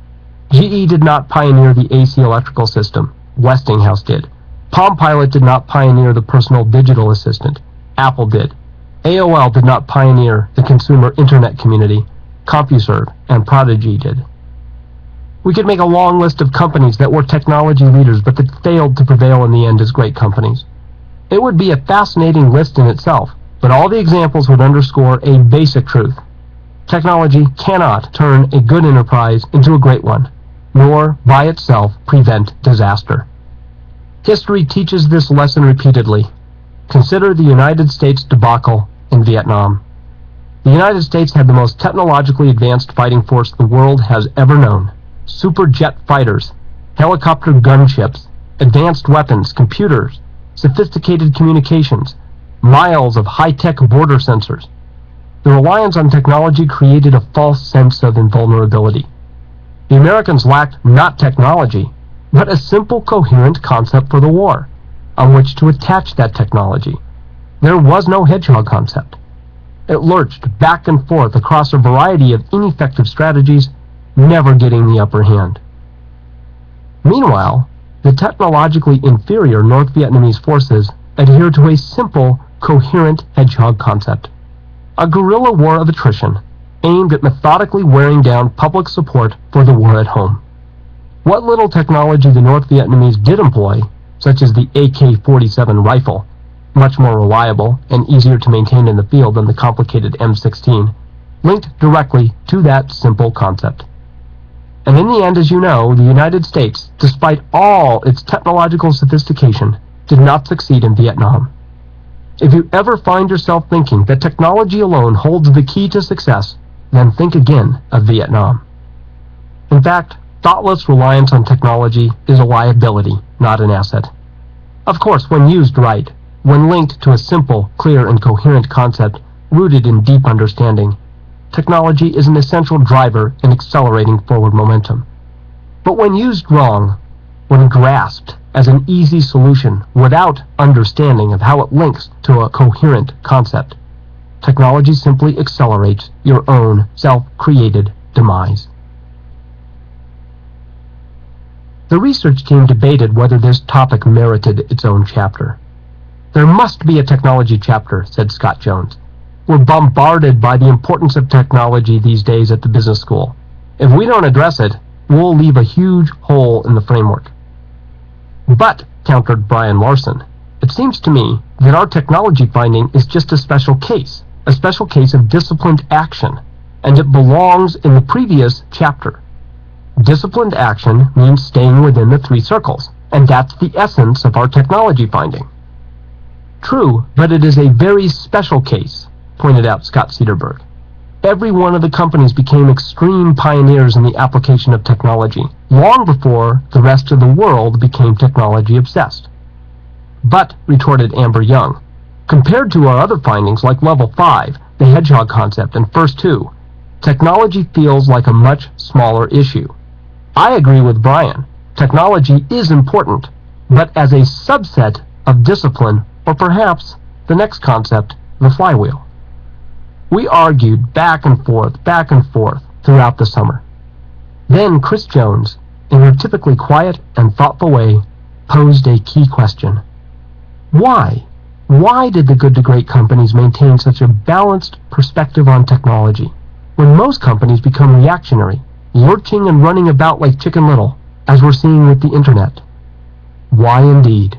GE did not pioneer the AC electrical system. Westinghouse did. Palm Pilot did not pioneer the personal digital assistant. Apple did. AOL did not pioneer the consumer internet community. CompuServe and Prodigy did. We could make a long list of companies that were technology leaders but that failed to prevail in the end as great companies. It would be a fascinating list in itself, but all the examples would underscore a basic truth. Technology cannot turn a good enterprise into a great one, nor by itself prevent disaster. History teaches this lesson repeatedly. Consider the United States debacle in Vietnam. The United States had the most technologically advanced fighting force the world has ever known. Super jet fighters, helicopter gunships, advanced weapons, computers, sophisticated communications, miles of high-tech border sensors. The reliance on technology created a false sense of invulnerability. The Americans lacked not technology, but a simple, coherent concept for the war, on which to attach that technology. There was no hedgehog concept. It lurched back and forth across a variety of ineffective strategies, never getting the upper hand. Meanwhile, the technologically inferior North Vietnamese forces adhered to a simple, coherent hedgehog concept. A guerrilla war of attrition, aimed at methodically wearing down public support for the war at home. What little technology the North Vietnamese did employ, such as the AK-47 rifle, much more reliable and easier to maintain in the field than the complicated M16, linked directly to that simple concept. And in the end, as you know, the United States, despite all its technological sophistication, did not succeed in Vietnam. If you ever find yourself thinking that technology alone holds the key to success, then think again of Vietnam. In fact, thoughtless reliance on technology is a liability, not an asset. Of course, when used right, when linked to a simple, clear, and coherent concept rooted in deep understanding, technology is an essential driver in accelerating forward momentum. But when used wrong, when grasped as an easy solution without understanding of how it links to a coherent concept, technology simply accelerates your own self-created demise. The research team debated whether this topic merited its own chapter. "There must be a technology chapter," said Scott Jones. "We're bombarded by the importance of technology these days at the business school. If we don't address it, we'll leave a huge hole in the framework." "But," countered Brian Larson, "it seems to me that our technology finding is just a special case of disciplined action, and it belongs in the previous chapter. Disciplined action means staying within the 3 circles, and that's the essence of our technology finding." "True, but it is a very special case," pointed out Scott Cederberg. "Every one of the companies became extreme pioneers in the application of technology, long before the rest of the world became technology obsessed." "But," retorted Amber Young, "compared to our other findings like Level 5, the hedgehog concept, and First 2, technology feels like a much smaller issue." I agree with Brian. Technology is important, but as a subset of discipline, or perhaps the next concept, the flywheel. We argued back and forth throughout the summer. Then Chris Jones, in her typically quiet and thoughtful way, posed a key question. Why? Why did the good to great companies maintain such a balanced perspective on technology, when most companies become reactionary, lurching and running about like Chicken Little, as we're seeing with the internet? Why indeed?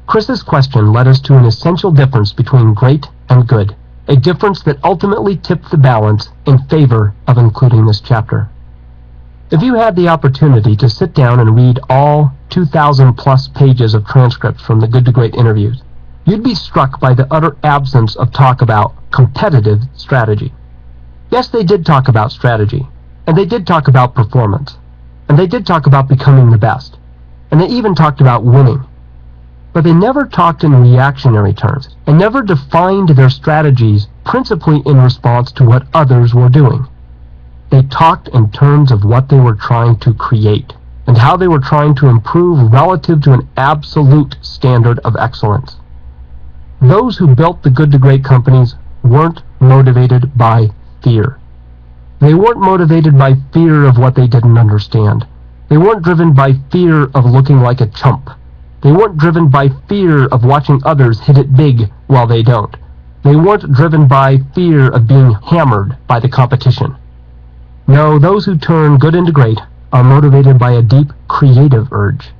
Chris's question led us to an essential difference between great and good, a difference that ultimately tipped the balance in favor of including this chapter. If you had the opportunity to sit down and read all 2,000 plus pages of transcripts from the Good to Great interviews, you'd be struck by the utter absence of talk about competitive strategy. Yes, they did talk about strategy, and they did talk about performance, and they did talk about becoming the best, and they even talked about winning. But they never talked in reactionary terms, and never defined their strategies principally in response to what others were doing. They talked in terms of what they were trying to create, and how they were trying to improve relative to an absolute standard of excellence. Those who built the good to great companies weren't motivated by fear. They weren't motivated by fear of what they didn't understand. They weren't driven by fear of looking like a chump. They weren't driven by fear of watching others hit it big while they don't. They weren't driven by fear of being hammered by the competition. No, those who turn good into great are motivated by a deep creative urge,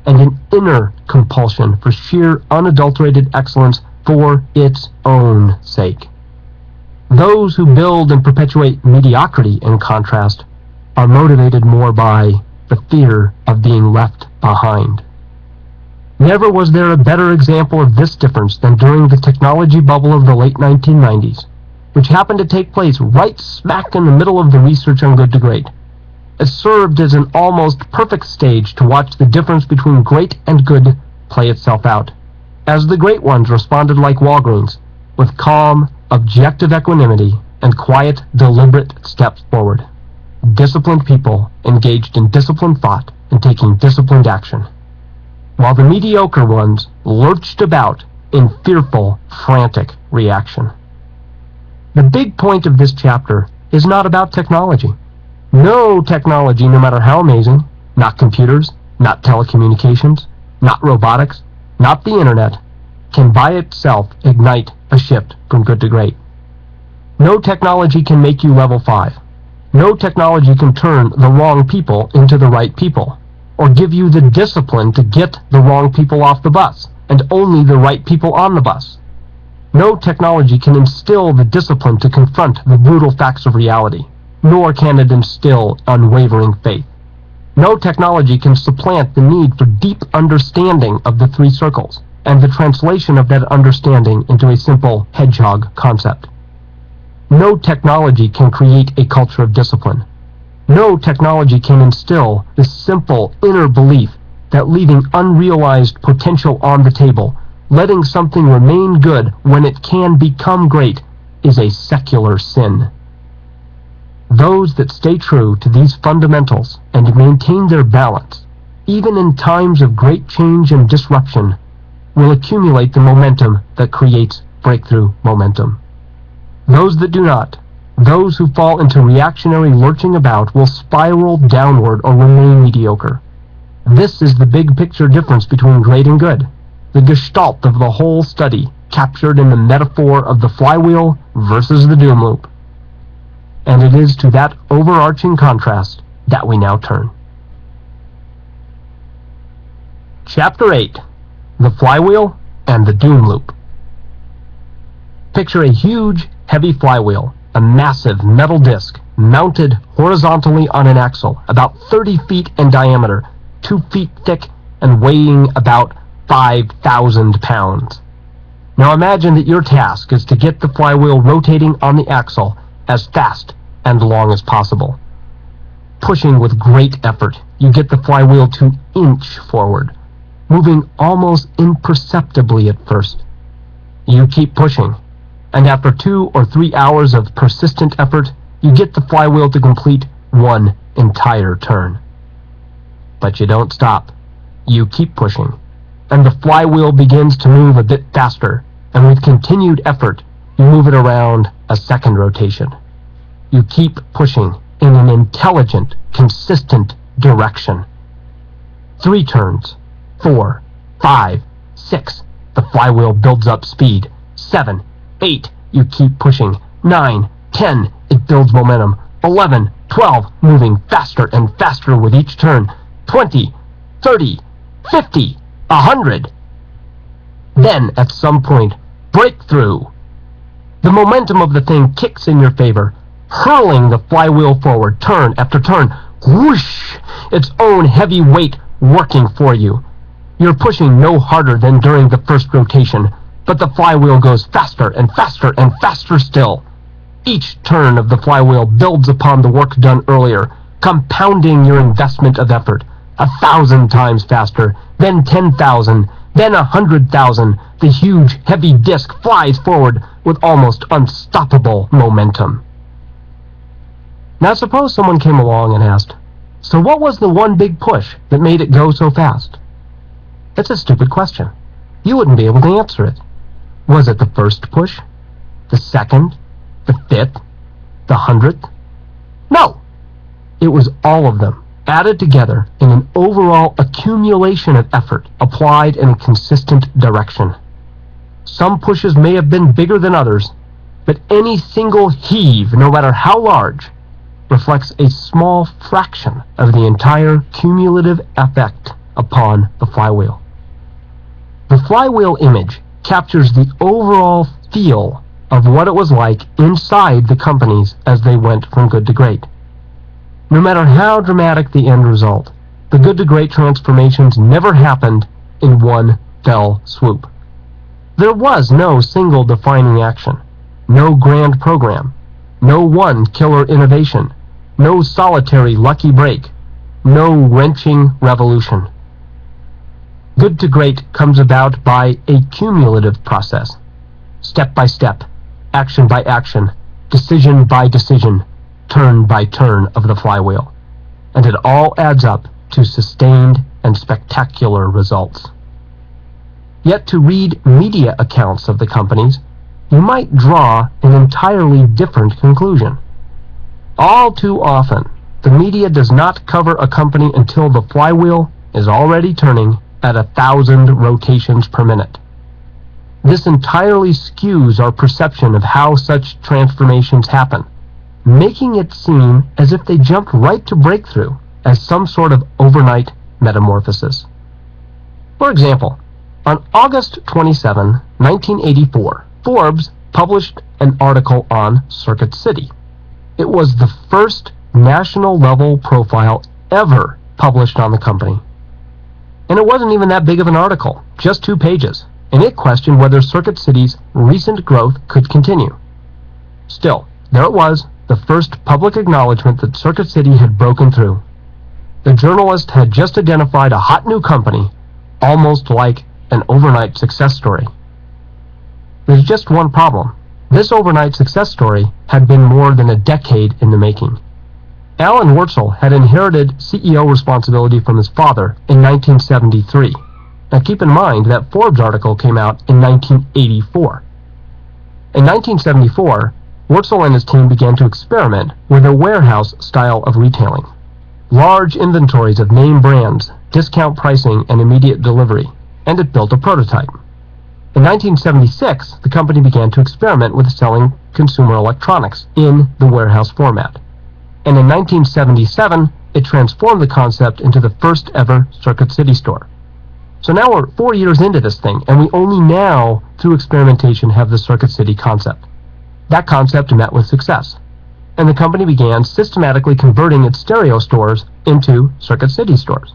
and an inner compulsion for sheer unadulterated excellence for its own sake. Those who build and perpetuate mediocrity, in contrast, are motivated more by the fear of being left behind. Never was there a better example of this difference than during the technology bubble of the late 1990s, which happened to take place right smack in the middle of the research on good to great. It served as an almost perfect stage to watch the difference between great and good play itself out, as the great ones responded like Walgreens, with calm, objective equanimity and quiet, deliberate steps forward. Disciplined people engaged in disciplined thought and taking disciplined action, while the mediocre ones lurched about in fearful, frantic reaction. The big point of this chapter is not about technology. No technology, no matter how amazing, not computers, not telecommunications, not robotics, not the internet, can by itself ignite a shift from good to great. No technology can make you level 5. No technology can turn the wrong people into the right people, or give you the discipline to get the wrong people off the bus, and only the right people on the bus. No technology can instill the discipline to confront the brutal facts of reality, nor can it instill unwavering faith. No technology can supplant the need for deep understanding of the 3 circles, and the translation of that understanding into a simple hedgehog concept. No technology can create a culture of discipline. No technology can instill the simple inner belief that leaving unrealized potential on the table, letting something remain good when it can become great, is a secular sin. Those that stay true to these fundamentals and maintain their balance, even in times of great change and disruption, will accumulate the momentum that creates breakthrough momentum. Those that do not, those who fall into reactionary lurching about, will spiral downward or remain mediocre. This is the big picture difference between great and good, the gestalt of the whole study, captured in the metaphor of the flywheel versus the doom loop. And it is to that overarching contrast that we now turn. Chapter 8. The Flywheel and the Doom Loop. Picture a huge, heavy flywheel, a massive metal disc, mounted horizontally on an axle, about 30 feet in diameter, 2 feet thick, and weighing about 5,000 pounds. Now imagine that your task is to get the flywheel rotating on the axle as fast and long as possible. Pushing with great effort, you get the flywheel to inch forward, moving almost imperceptibly at first. You keep pushing, and after 2 or 3 hours of persistent effort, you get the flywheel to complete one entire turn. But you don't stop. You keep pushing, and the flywheel begins to move a bit faster, and with continued effort, you move it around a second rotation. You keep pushing in an intelligent, consistent direction. 3 turns, 4, 5, 6, the flywheel builds up speed. 7, 8, you keep pushing. 9, 10, it builds momentum. 11, 12, moving faster and faster with each turn. 20, 30, 50, 100. Then, at some point, breakthrough. The momentum of the thing kicks in your favor, hurling the flywheel forward, turn after turn. Whoosh! Its own heavy weight working for you. You're pushing no harder than during the first rotation, but the flywheel goes faster and faster and faster still. Each turn of the flywheel builds upon the work done earlier, compounding your investment of effort. 1,000 times faster, then 10,000, then 100,000. The huge, heavy disc flies forward with almost unstoppable momentum. Now suppose someone came along and asked, so what was the one big push that made it go so fast? It's a stupid question. You wouldn't be able to answer it. Was it the first push? The second? The 5th? The 100th? No! It was all of them, added together in an overall accumulation of effort applied in a consistent direction. Some pushes may have been bigger than others, but any single heave, no matter how large, reflects a small fraction of the entire cumulative effect upon the flywheel. The flywheel image captures the overall feel of what it was like inside the companies as they went from good to great. No matter how dramatic the end result, the good to great transformations never happened in one fell swoop. There was no single defining action, no grand program, no one killer innovation, no solitary lucky break, no wrenching revolution. Good to great comes about by a cumulative process, step by step, action by action, decision by decision, turn by turn of the flywheel, and it all adds up to sustained and spectacular results. Yet to read media accounts of the companies, you might draw an entirely different conclusion. All too often, the media does not cover a company until the flywheel is already turning at 1,000 rotations per minute. This entirely skews our perception of how such transformations happen, making it seem as if they jumped right to breakthrough as some sort of overnight metamorphosis. For example, on August 27, 1984, Forbes published an article on Circuit City. It was the first national-level profile ever published on the company. And it wasn't even that big of an article, just 2 pages, and it questioned whether Circuit City's recent growth could continue. Still, there it was, the first public acknowledgement that Circuit City had broken through. The journalist had just identified a hot new company, almost like an overnight success story. There's just one problem. This overnight success story had been more than a decade in the making. Alan Wurtzel had inherited CEO responsibility from his father in 1973. Now keep in mind that Forbes article came out in 1984. In 1974, Wurtzel and his team began to experiment with a warehouse style of retailing. Large inventories of name brands, discount pricing, and immediate delivery, and it built a prototype. In 1976, the company began to experiment with selling consumer electronics in the warehouse format. And in 1977, it transformed the concept into the first ever Circuit City store. So now we're 4 years into this thing, and we only now, through experimentation, have the Circuit City concept. That concept met with success, and the company began systematically converting its stereo stores into Circuit City stores.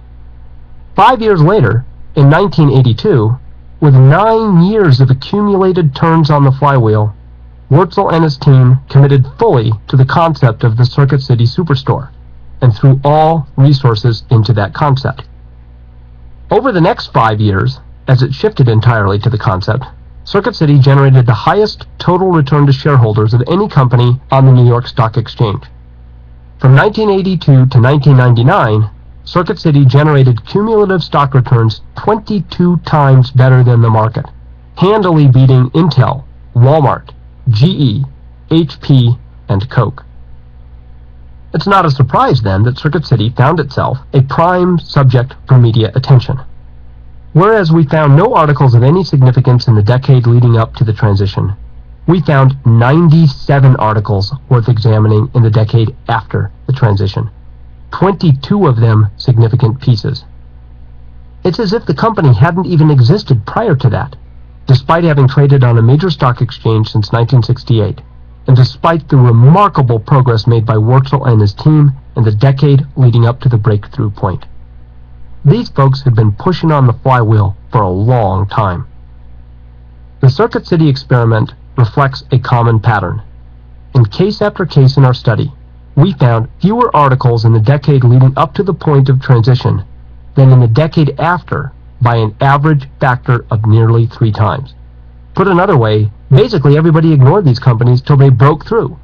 5 years later, in 1982, with 9 years of accumulated turns on the flywheel, Wurtzel and his team committed fully to the concept of the Circuit City Superstore, and threw all resources into that concept. Over the next 5 years, as it shifted entirely to the concept, Circuit City generated the highest total return to shareholders of any company on the New York Stock Exchange. From 1982 to 1999, Circuit City generated cumulative stock returns 22 times better than the market, handily beating Intel, Walmart, GE, HP, and Coke. It's not a surprise then that Circuit City found itself a prime subject for media attention. Whereas we found no articles of any significance in the decade leading up to the transition, we found 97 articles worth examining in the decade after the transition, 22 of them significant pieces. It's as if the company hadn't even existed prior to that, despite having traded on a major stock exchange since 1968, and despite the remarkable progress made by Wurtzel and his team in the decade leading up to the breakthrough point. These folks had been pushing on the flywheel for a long time. The Circuit City experiment reflects a common pattern. In case after case in our study, we found fewer articles in the decade leading up to the point of transition than in the decade after by an average factor of nearly 3 times. Put another way, basically everybody ignored these companies till they broke through.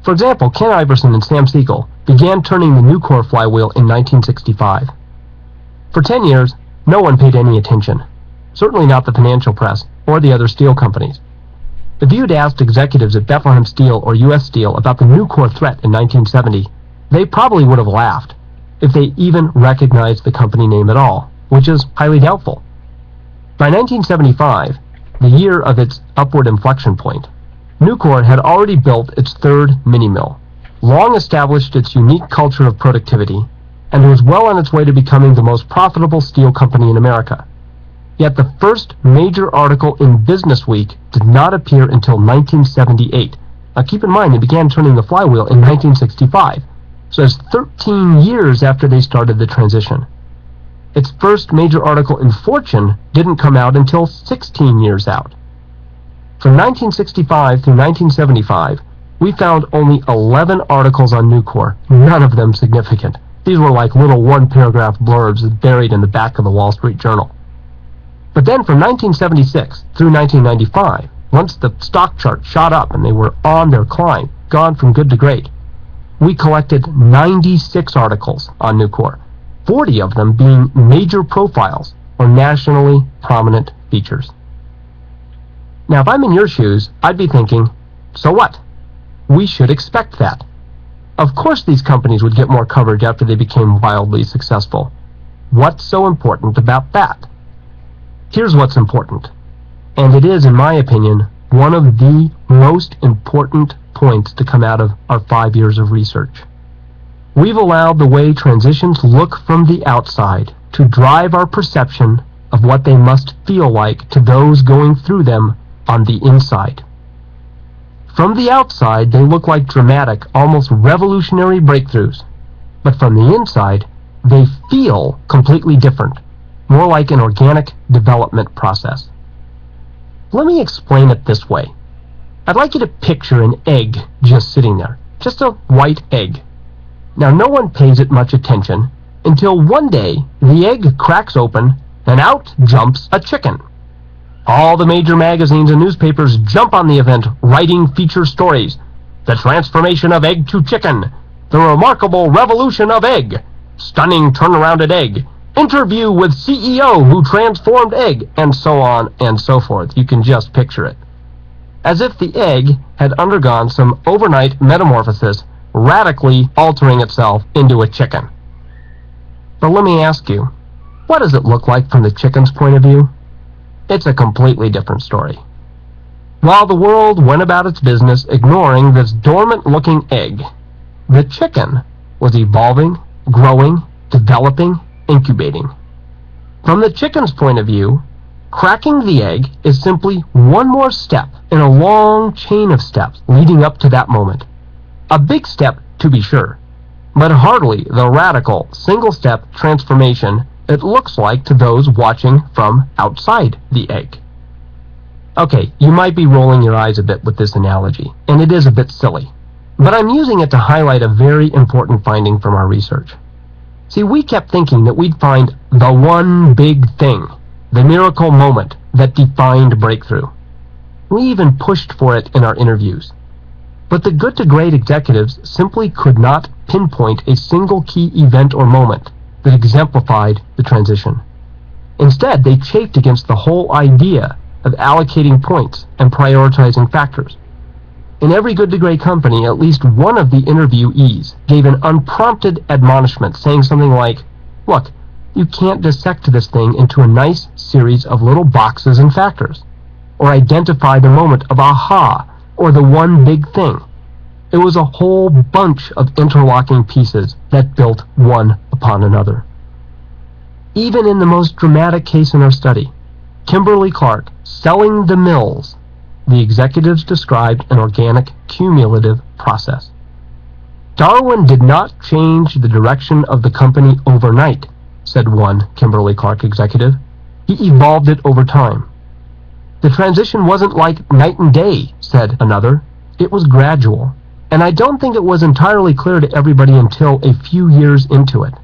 For example, Ken Iverson and Sam Siegel began turning the Nucor flywheel in 1965. For 10 years, no one paid any attention, certainly not the financial press or the other steel companies. If you'd asked executives at Bethlehem Steel or U.S. Steel about the Nucor threat in 1970, they probably would have laughed, if they even recognized the company name at all, which is highly doubtful. By 1975, the year of its upward inflection point, Nucor had already built its 3rd mini-mill, long established its unique culture of productivity, and was well on its way to becoming the most profitable steel company in America. Yet the first major article in Business Week did not appear until 1978. Now keep in mind, they began turning the flywheel in 1965, so it's 13 years after they started the transition. Its first major article in Fortune didn't come out until 16 years out. From 1965 through 1975, we found only 11 articles on Nucor, none of them significant. These were like little 1-paragraph blurbs buried in the back of the Wall Street Journal. But then from 1976 through 1995, once the stock chart shot up and they were on their climb, gone from good to great, we collected 96 articles on Nucor, 40 of them being major profiles or nationally prominent features. Now, if I'm in your shoes, I'd be thinking, so what? We should expect that. Of course these companies would get more coverage after they became wildly successful. What's so important about that? Here's what's important. And it is, in my opinion, one of the most important points to come out of our 5 years of research. We've allowed the way transitions look from the outside to drive our perception of what they must feel like to those going through them on the inside. From the outside, they look like dramatic, almost revolutionary breakthroughs. But from the inside, they feel completely different, more like an organic development process. Let me explain it this way. I'd like you to picture an egg just sitting there, just a white egg. Now, no one pays it much attention until one day the egg cracks open and out jumps a chicken. All the major magazines and newspapers jump on the event, writing feature stories. The transformation of egg to chicken. The remarkable revolution of egg. Stunning turnaround at egg. Interview with CEO who transformed egg, and so on and so forth. You can just picture it. As if the egg had undergone some overnight metamorphosis, radically altering itself into a chicken. But let me ask you, what does it look like from the chicken's point of view? It's a completely different story. While the world went about its business ignoring this dormant-looking egg, the chicken was evolving, growing, developing, incubating. From the chicken's point of view, cracking the egg is simply one more step in a long chain of steps leading up to that moment. A big step, to be sure, but hardly the radical, single-step transformation it looks like to those watching from outside the egg. Okay, you might be rolling your eyes a bit with this analogy, and it is a bit silly, but I'm using it to highlight a very important finding from our research. See, we kept thinking that we'd find the one big thing, the miracle moment that defined breakthrough. We even pushed for it in our interviews. But the good to great executives simply could not pinpoint a single key event or moment that exemplified the transition. Instead, they chafed against the whole idea of allocating points and prioritizing factors. In every good to great company, at least one of the interviewees gave an unprompted admonishment saying something like, "Look, you can't dissect this thing into a nice series of little boxes and factors, or identify the moment of aha, or the one big thing. It was a whole bunch of interlocking pieces that built one upon another." Even in the most dramatic case in our study, Kimberly-Clark selling the mills, the executives described an organic, cumulative process. "Darwin did not change the direction of the company overnight," said one Kimberly-Clark executive. "He evolved it over time." "The transition wasn't like night and day," said another. "It was gradual. And I don't think it was entirely clear to everybody until a few years into it."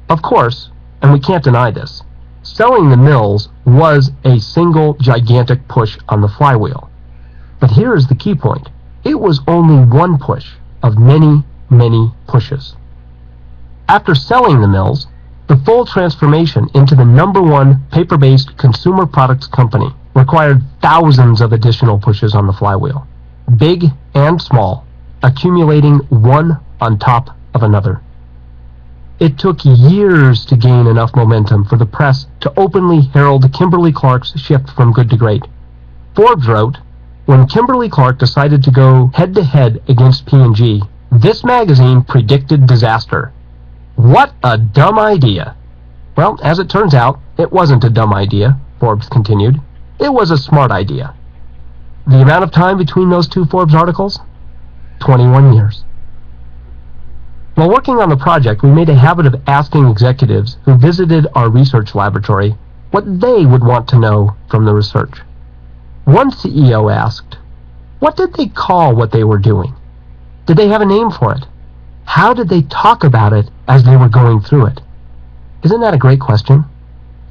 Of course, and we can't deny this, selling the mills was a single gigantic push on the flywheel. But here is the key point. It was only one push of many, many pushes. After selling the mills, the full transformation into the #1 paper-based consumer products company required thousands of additional pushes on the flywheel, big and small, accumulating one on top of another. It took years to gain enough momentum for the press to openly herald Kimberly-Clark's shift from good to great. Forbes wrote, "When Kimberly-Clark decided to go head-to-head against P&G, this magazine predicted disaster. What a dumb idea." Well, as it turns out, it wasn't a dumb idea, Forbes continued. It was a smart idea. The amount of time between those two Forbes articles? 21 years. While working on the project, we made a habit of asking executives who visited our research laboratory what they would want to know from the research. One CEO asked, "What did they call what they were doing? Did they have a name for it? How did they talk about it as they were going through it?" Isn't that a great question?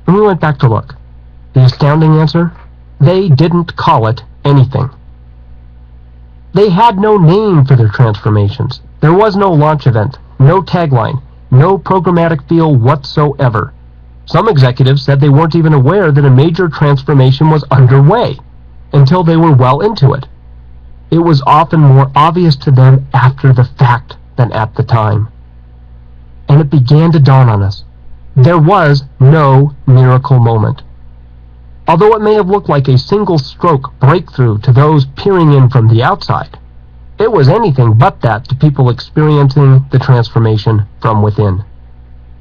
And we went back to look. The astounding answer? They didn't call it anything. They had no name for their transformations. There was no launch event, no tagline, no programmatic feel whatsoever. Some executives said they weren't even aware that a major transformation was underway until they were well into it. It was often more obvious to them after the fact than at the time. And it began to dawn on us. There was no miracle moment. Although it may have looked like a single-stroke breakthrough to those peering in from the outside, it was anything but that to people experiencing the transformation from within.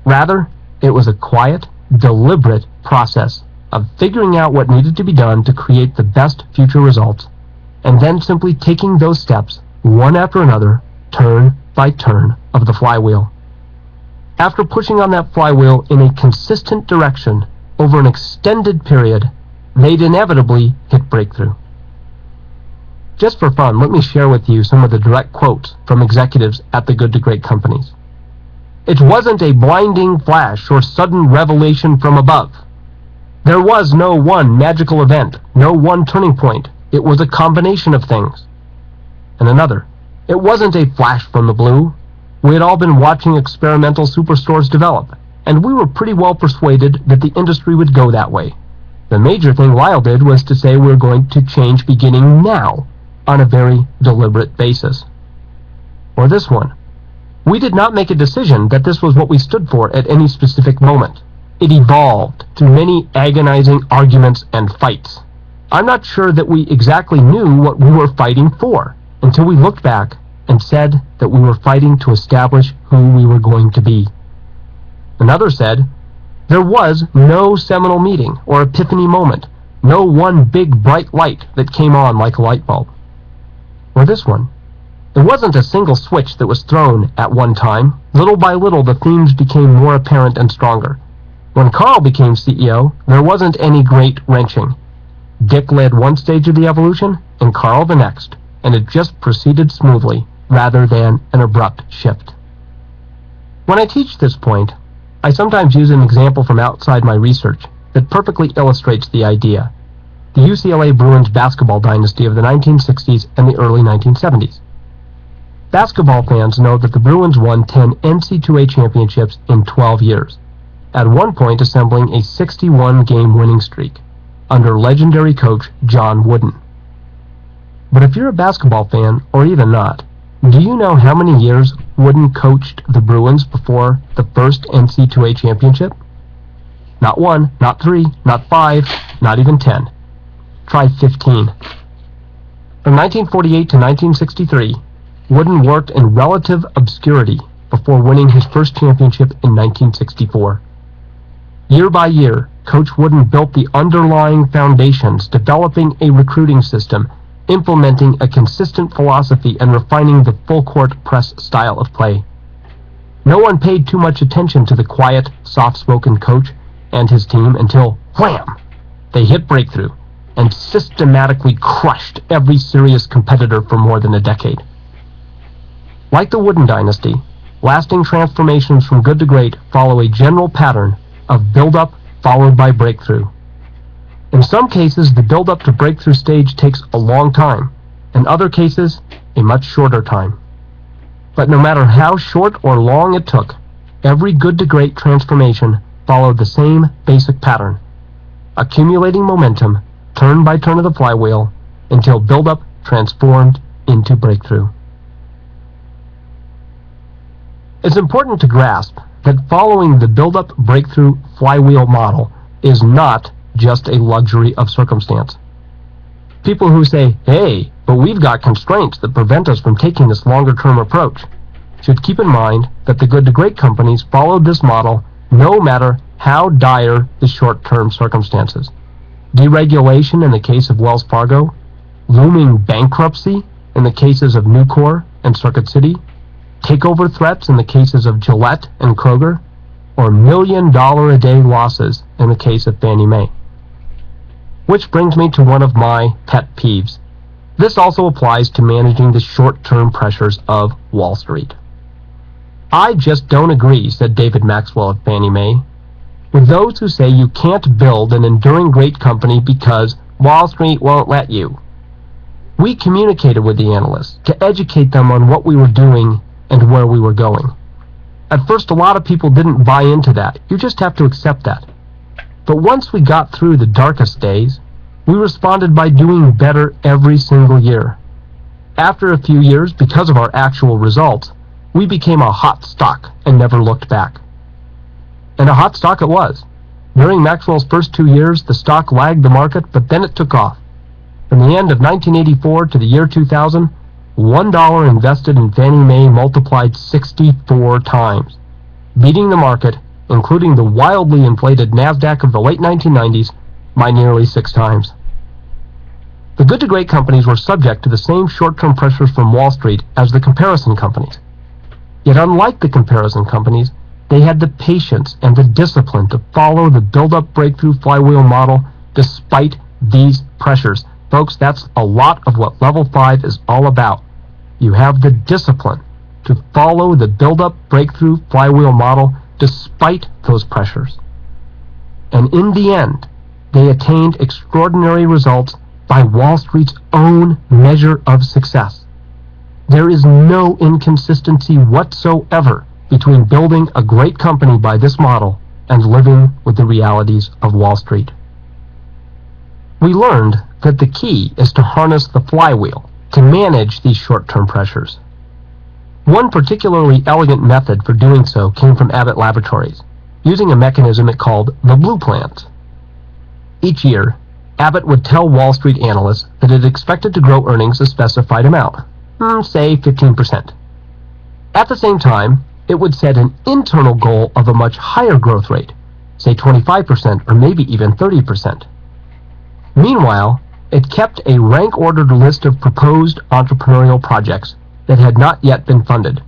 Rather, it was a quiet, deliberate process of figuring out what needed to be done to create the best future results, and then simply taking those steps one after another, turn by turn of the flywheel. After pushing on that flywheel in a consistent direction over an extended period, they'd inevitably hit breakthrough. Just for fun, let me share with you some of the direct quotes from executives at the good to great companies. It wasn't a blinding flash or sudden revelation from above. There was no one magical event, no one turning point. It was a combination of things. And another, it wasn't a flash from the blue. We had all been watching experimental superstores develop, and we were pretty well persuaded that the industry would go that way. The major thing Lyle did was to say we're going to change beginning now, on a very deliberate basis. Or this one. We did not make a decision that this was what we stood for at any specific moment. It evolved through many agonizing arguments and fights. I'm not sure that we exactly knew what we were fighting for until we looked back and said that we were fighting to establish who we were going to be. Another said, there was no seminal meeting or epiphany moment, no one big bright light that came on like a light bulb. Or this one. It wasn't a single switch that was thrown at one time. Little by little, the themes became more apparent and stronger. When Carl became CEO, there wasn't any great wrenching. Dick led one stage of the evolution, and Carl the next, and it just proceeded smoothly, rather than an abrupt shift. When I teach this point, I sometimes use an example from outside my research that perfectly illustrates the idea. The UCLA Bruins basketball dynasty of the 1960s and the early 1970s. Basketball fans know that the Bruins won 10 NCAA championships in 12 years, at one point assembling a 61-game winning streak, under legendary coach John Wooden. But if you're a basketball fan, or even not, do you know how many years Wooden coached the Bruins before the first NCAA championship? Not 1, not 3, not 5, not even 10. Try 15. From 1948 to 1963, Wooden worked in relative obscurity before winning his first championship in 1964. Year by year, Coach Wooden built the underlying foundations, developing a recruiting system, implementing a consistent philosophy, and refining the full-court press style of play. No one paid too much attention to the quiet, soft-spoken coach and his team until, wham! They hit breakthrough and systematically crushed every serious competitor for more than a decade. Like the Wooden dynasty, lasting transformations from good to great follow a general pattern of build-up followed by breakthrough. In some cases, the build-up to breakthrough stage takes a long time. In other cases, a much shorter time. But no matter how short or long it took, every good to great transformation followed the same basic pattern, accumulating momentum turn by turn of the flywheel until build-up transformed into breakthrough. It's important to grasp that following the build-up breakthrough flywheel model is not just a luxury of circumstance. People who say, hey, but we've got constraints that prevent us from taking this longer-term approach, should keep in mind that the good to great companies followed this model no matter how dire the short-term circumstances. Deregulation in the case of Wells Fargo, looming bankruptcy in the cases of Nucor and Circuit City, takeover threats in the cases of Gillette and Kroger, or million-dollar-a-day losses in the case of Fannie Mae. Which brings me to one of my pet peeves. This also applies to managing the short-term pressures of Wall Street. I just don't agree, said David Maxwell of Fannie Mae, with those who say you can't build an enduring great company because Wall Street won't let you. We communicated with the analysts to educate them on what we were doing and where we were going. At first, a lot of people didn't buy into that. You just have to accept that. But once we got through the darkest days, we responded by doing better every single year. After a few years, because of our actual results, we became a hot stock and never looked back. And a hot stock it was. During Maxwell's first 2 years, the stock lagged the market, but then it took off. From the end of 1984 to the year 2000, $1 invested in Fannie Mae multiplied 64 times, beating the market, including the wildly inflated NASDAQ of the late 1990s, by nearly 6 times. The good to great companies were subject to the same short-term pressures from Wall Street as the comparison companies. Yet unlike the comparison companies, they had the patience and the discipline to follow the build-up breakthrough flywheel model despite these pressures. Folks, that's a lot of what Level 5 is all about. You have the discipline to follow the build-up breakthrough flywheel model despite those pressures. And in the end, they attained extraordinary results by Wall Street's own measure of success. There is no inconsistency whatsoever between building a great company by this model and living with the realities of Wall Street. We learned that the key is to harness the flywheel to manage these short-term pressures. One particularly elegant method for doing so came from Abbott Laboratories, using a mechanism it called the Blue Plans. Each year, Abbott would tell Wall Street analysts that it expected to grow earnings a specified amount, say 15%. At the same time, it would set an internal goal of a much higher growth rate, say 25% or maybe even 30%. Meanwhile, it kept a rank-ordered list of proposed entrepreneurial projects that had not yet been funded,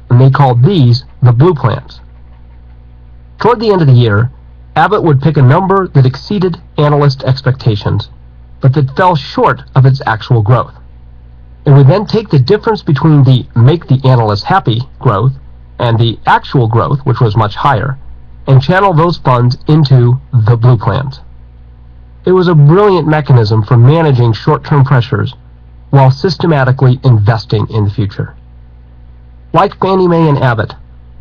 and they called these the Blue Plans. Toward the end of the year, Abbott would pick a number that exceeded analyst expectations, but that fell short of its actual growth. It would then take the difference between the make the analysts happy growth and the actual growth, which was much higher, and channel those funds into the Blue Plans. It was a brilliant mechanism for managing short-term pressures while systematically investing in the future. Like Fannie Mae and Abbott,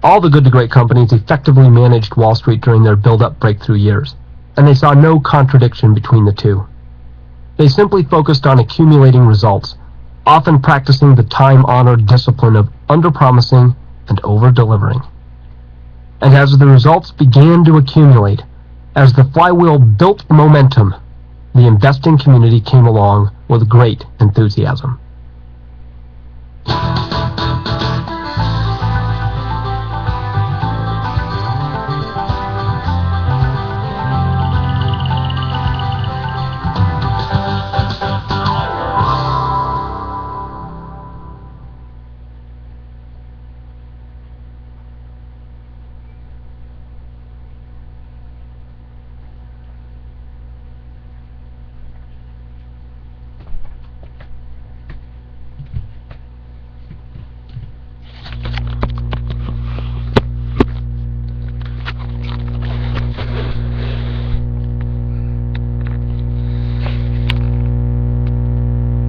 all the good to great companies effectively managed Wall Street during their build-up breakthrough years, and they saw no contradiction between the two. They simply focused on accumulating results, often practicing the time-honored discipline of under-promising and over-delivering. And as the results began to accumulate, as the flywheel built momentum, the investing community came along with great enthusiasm.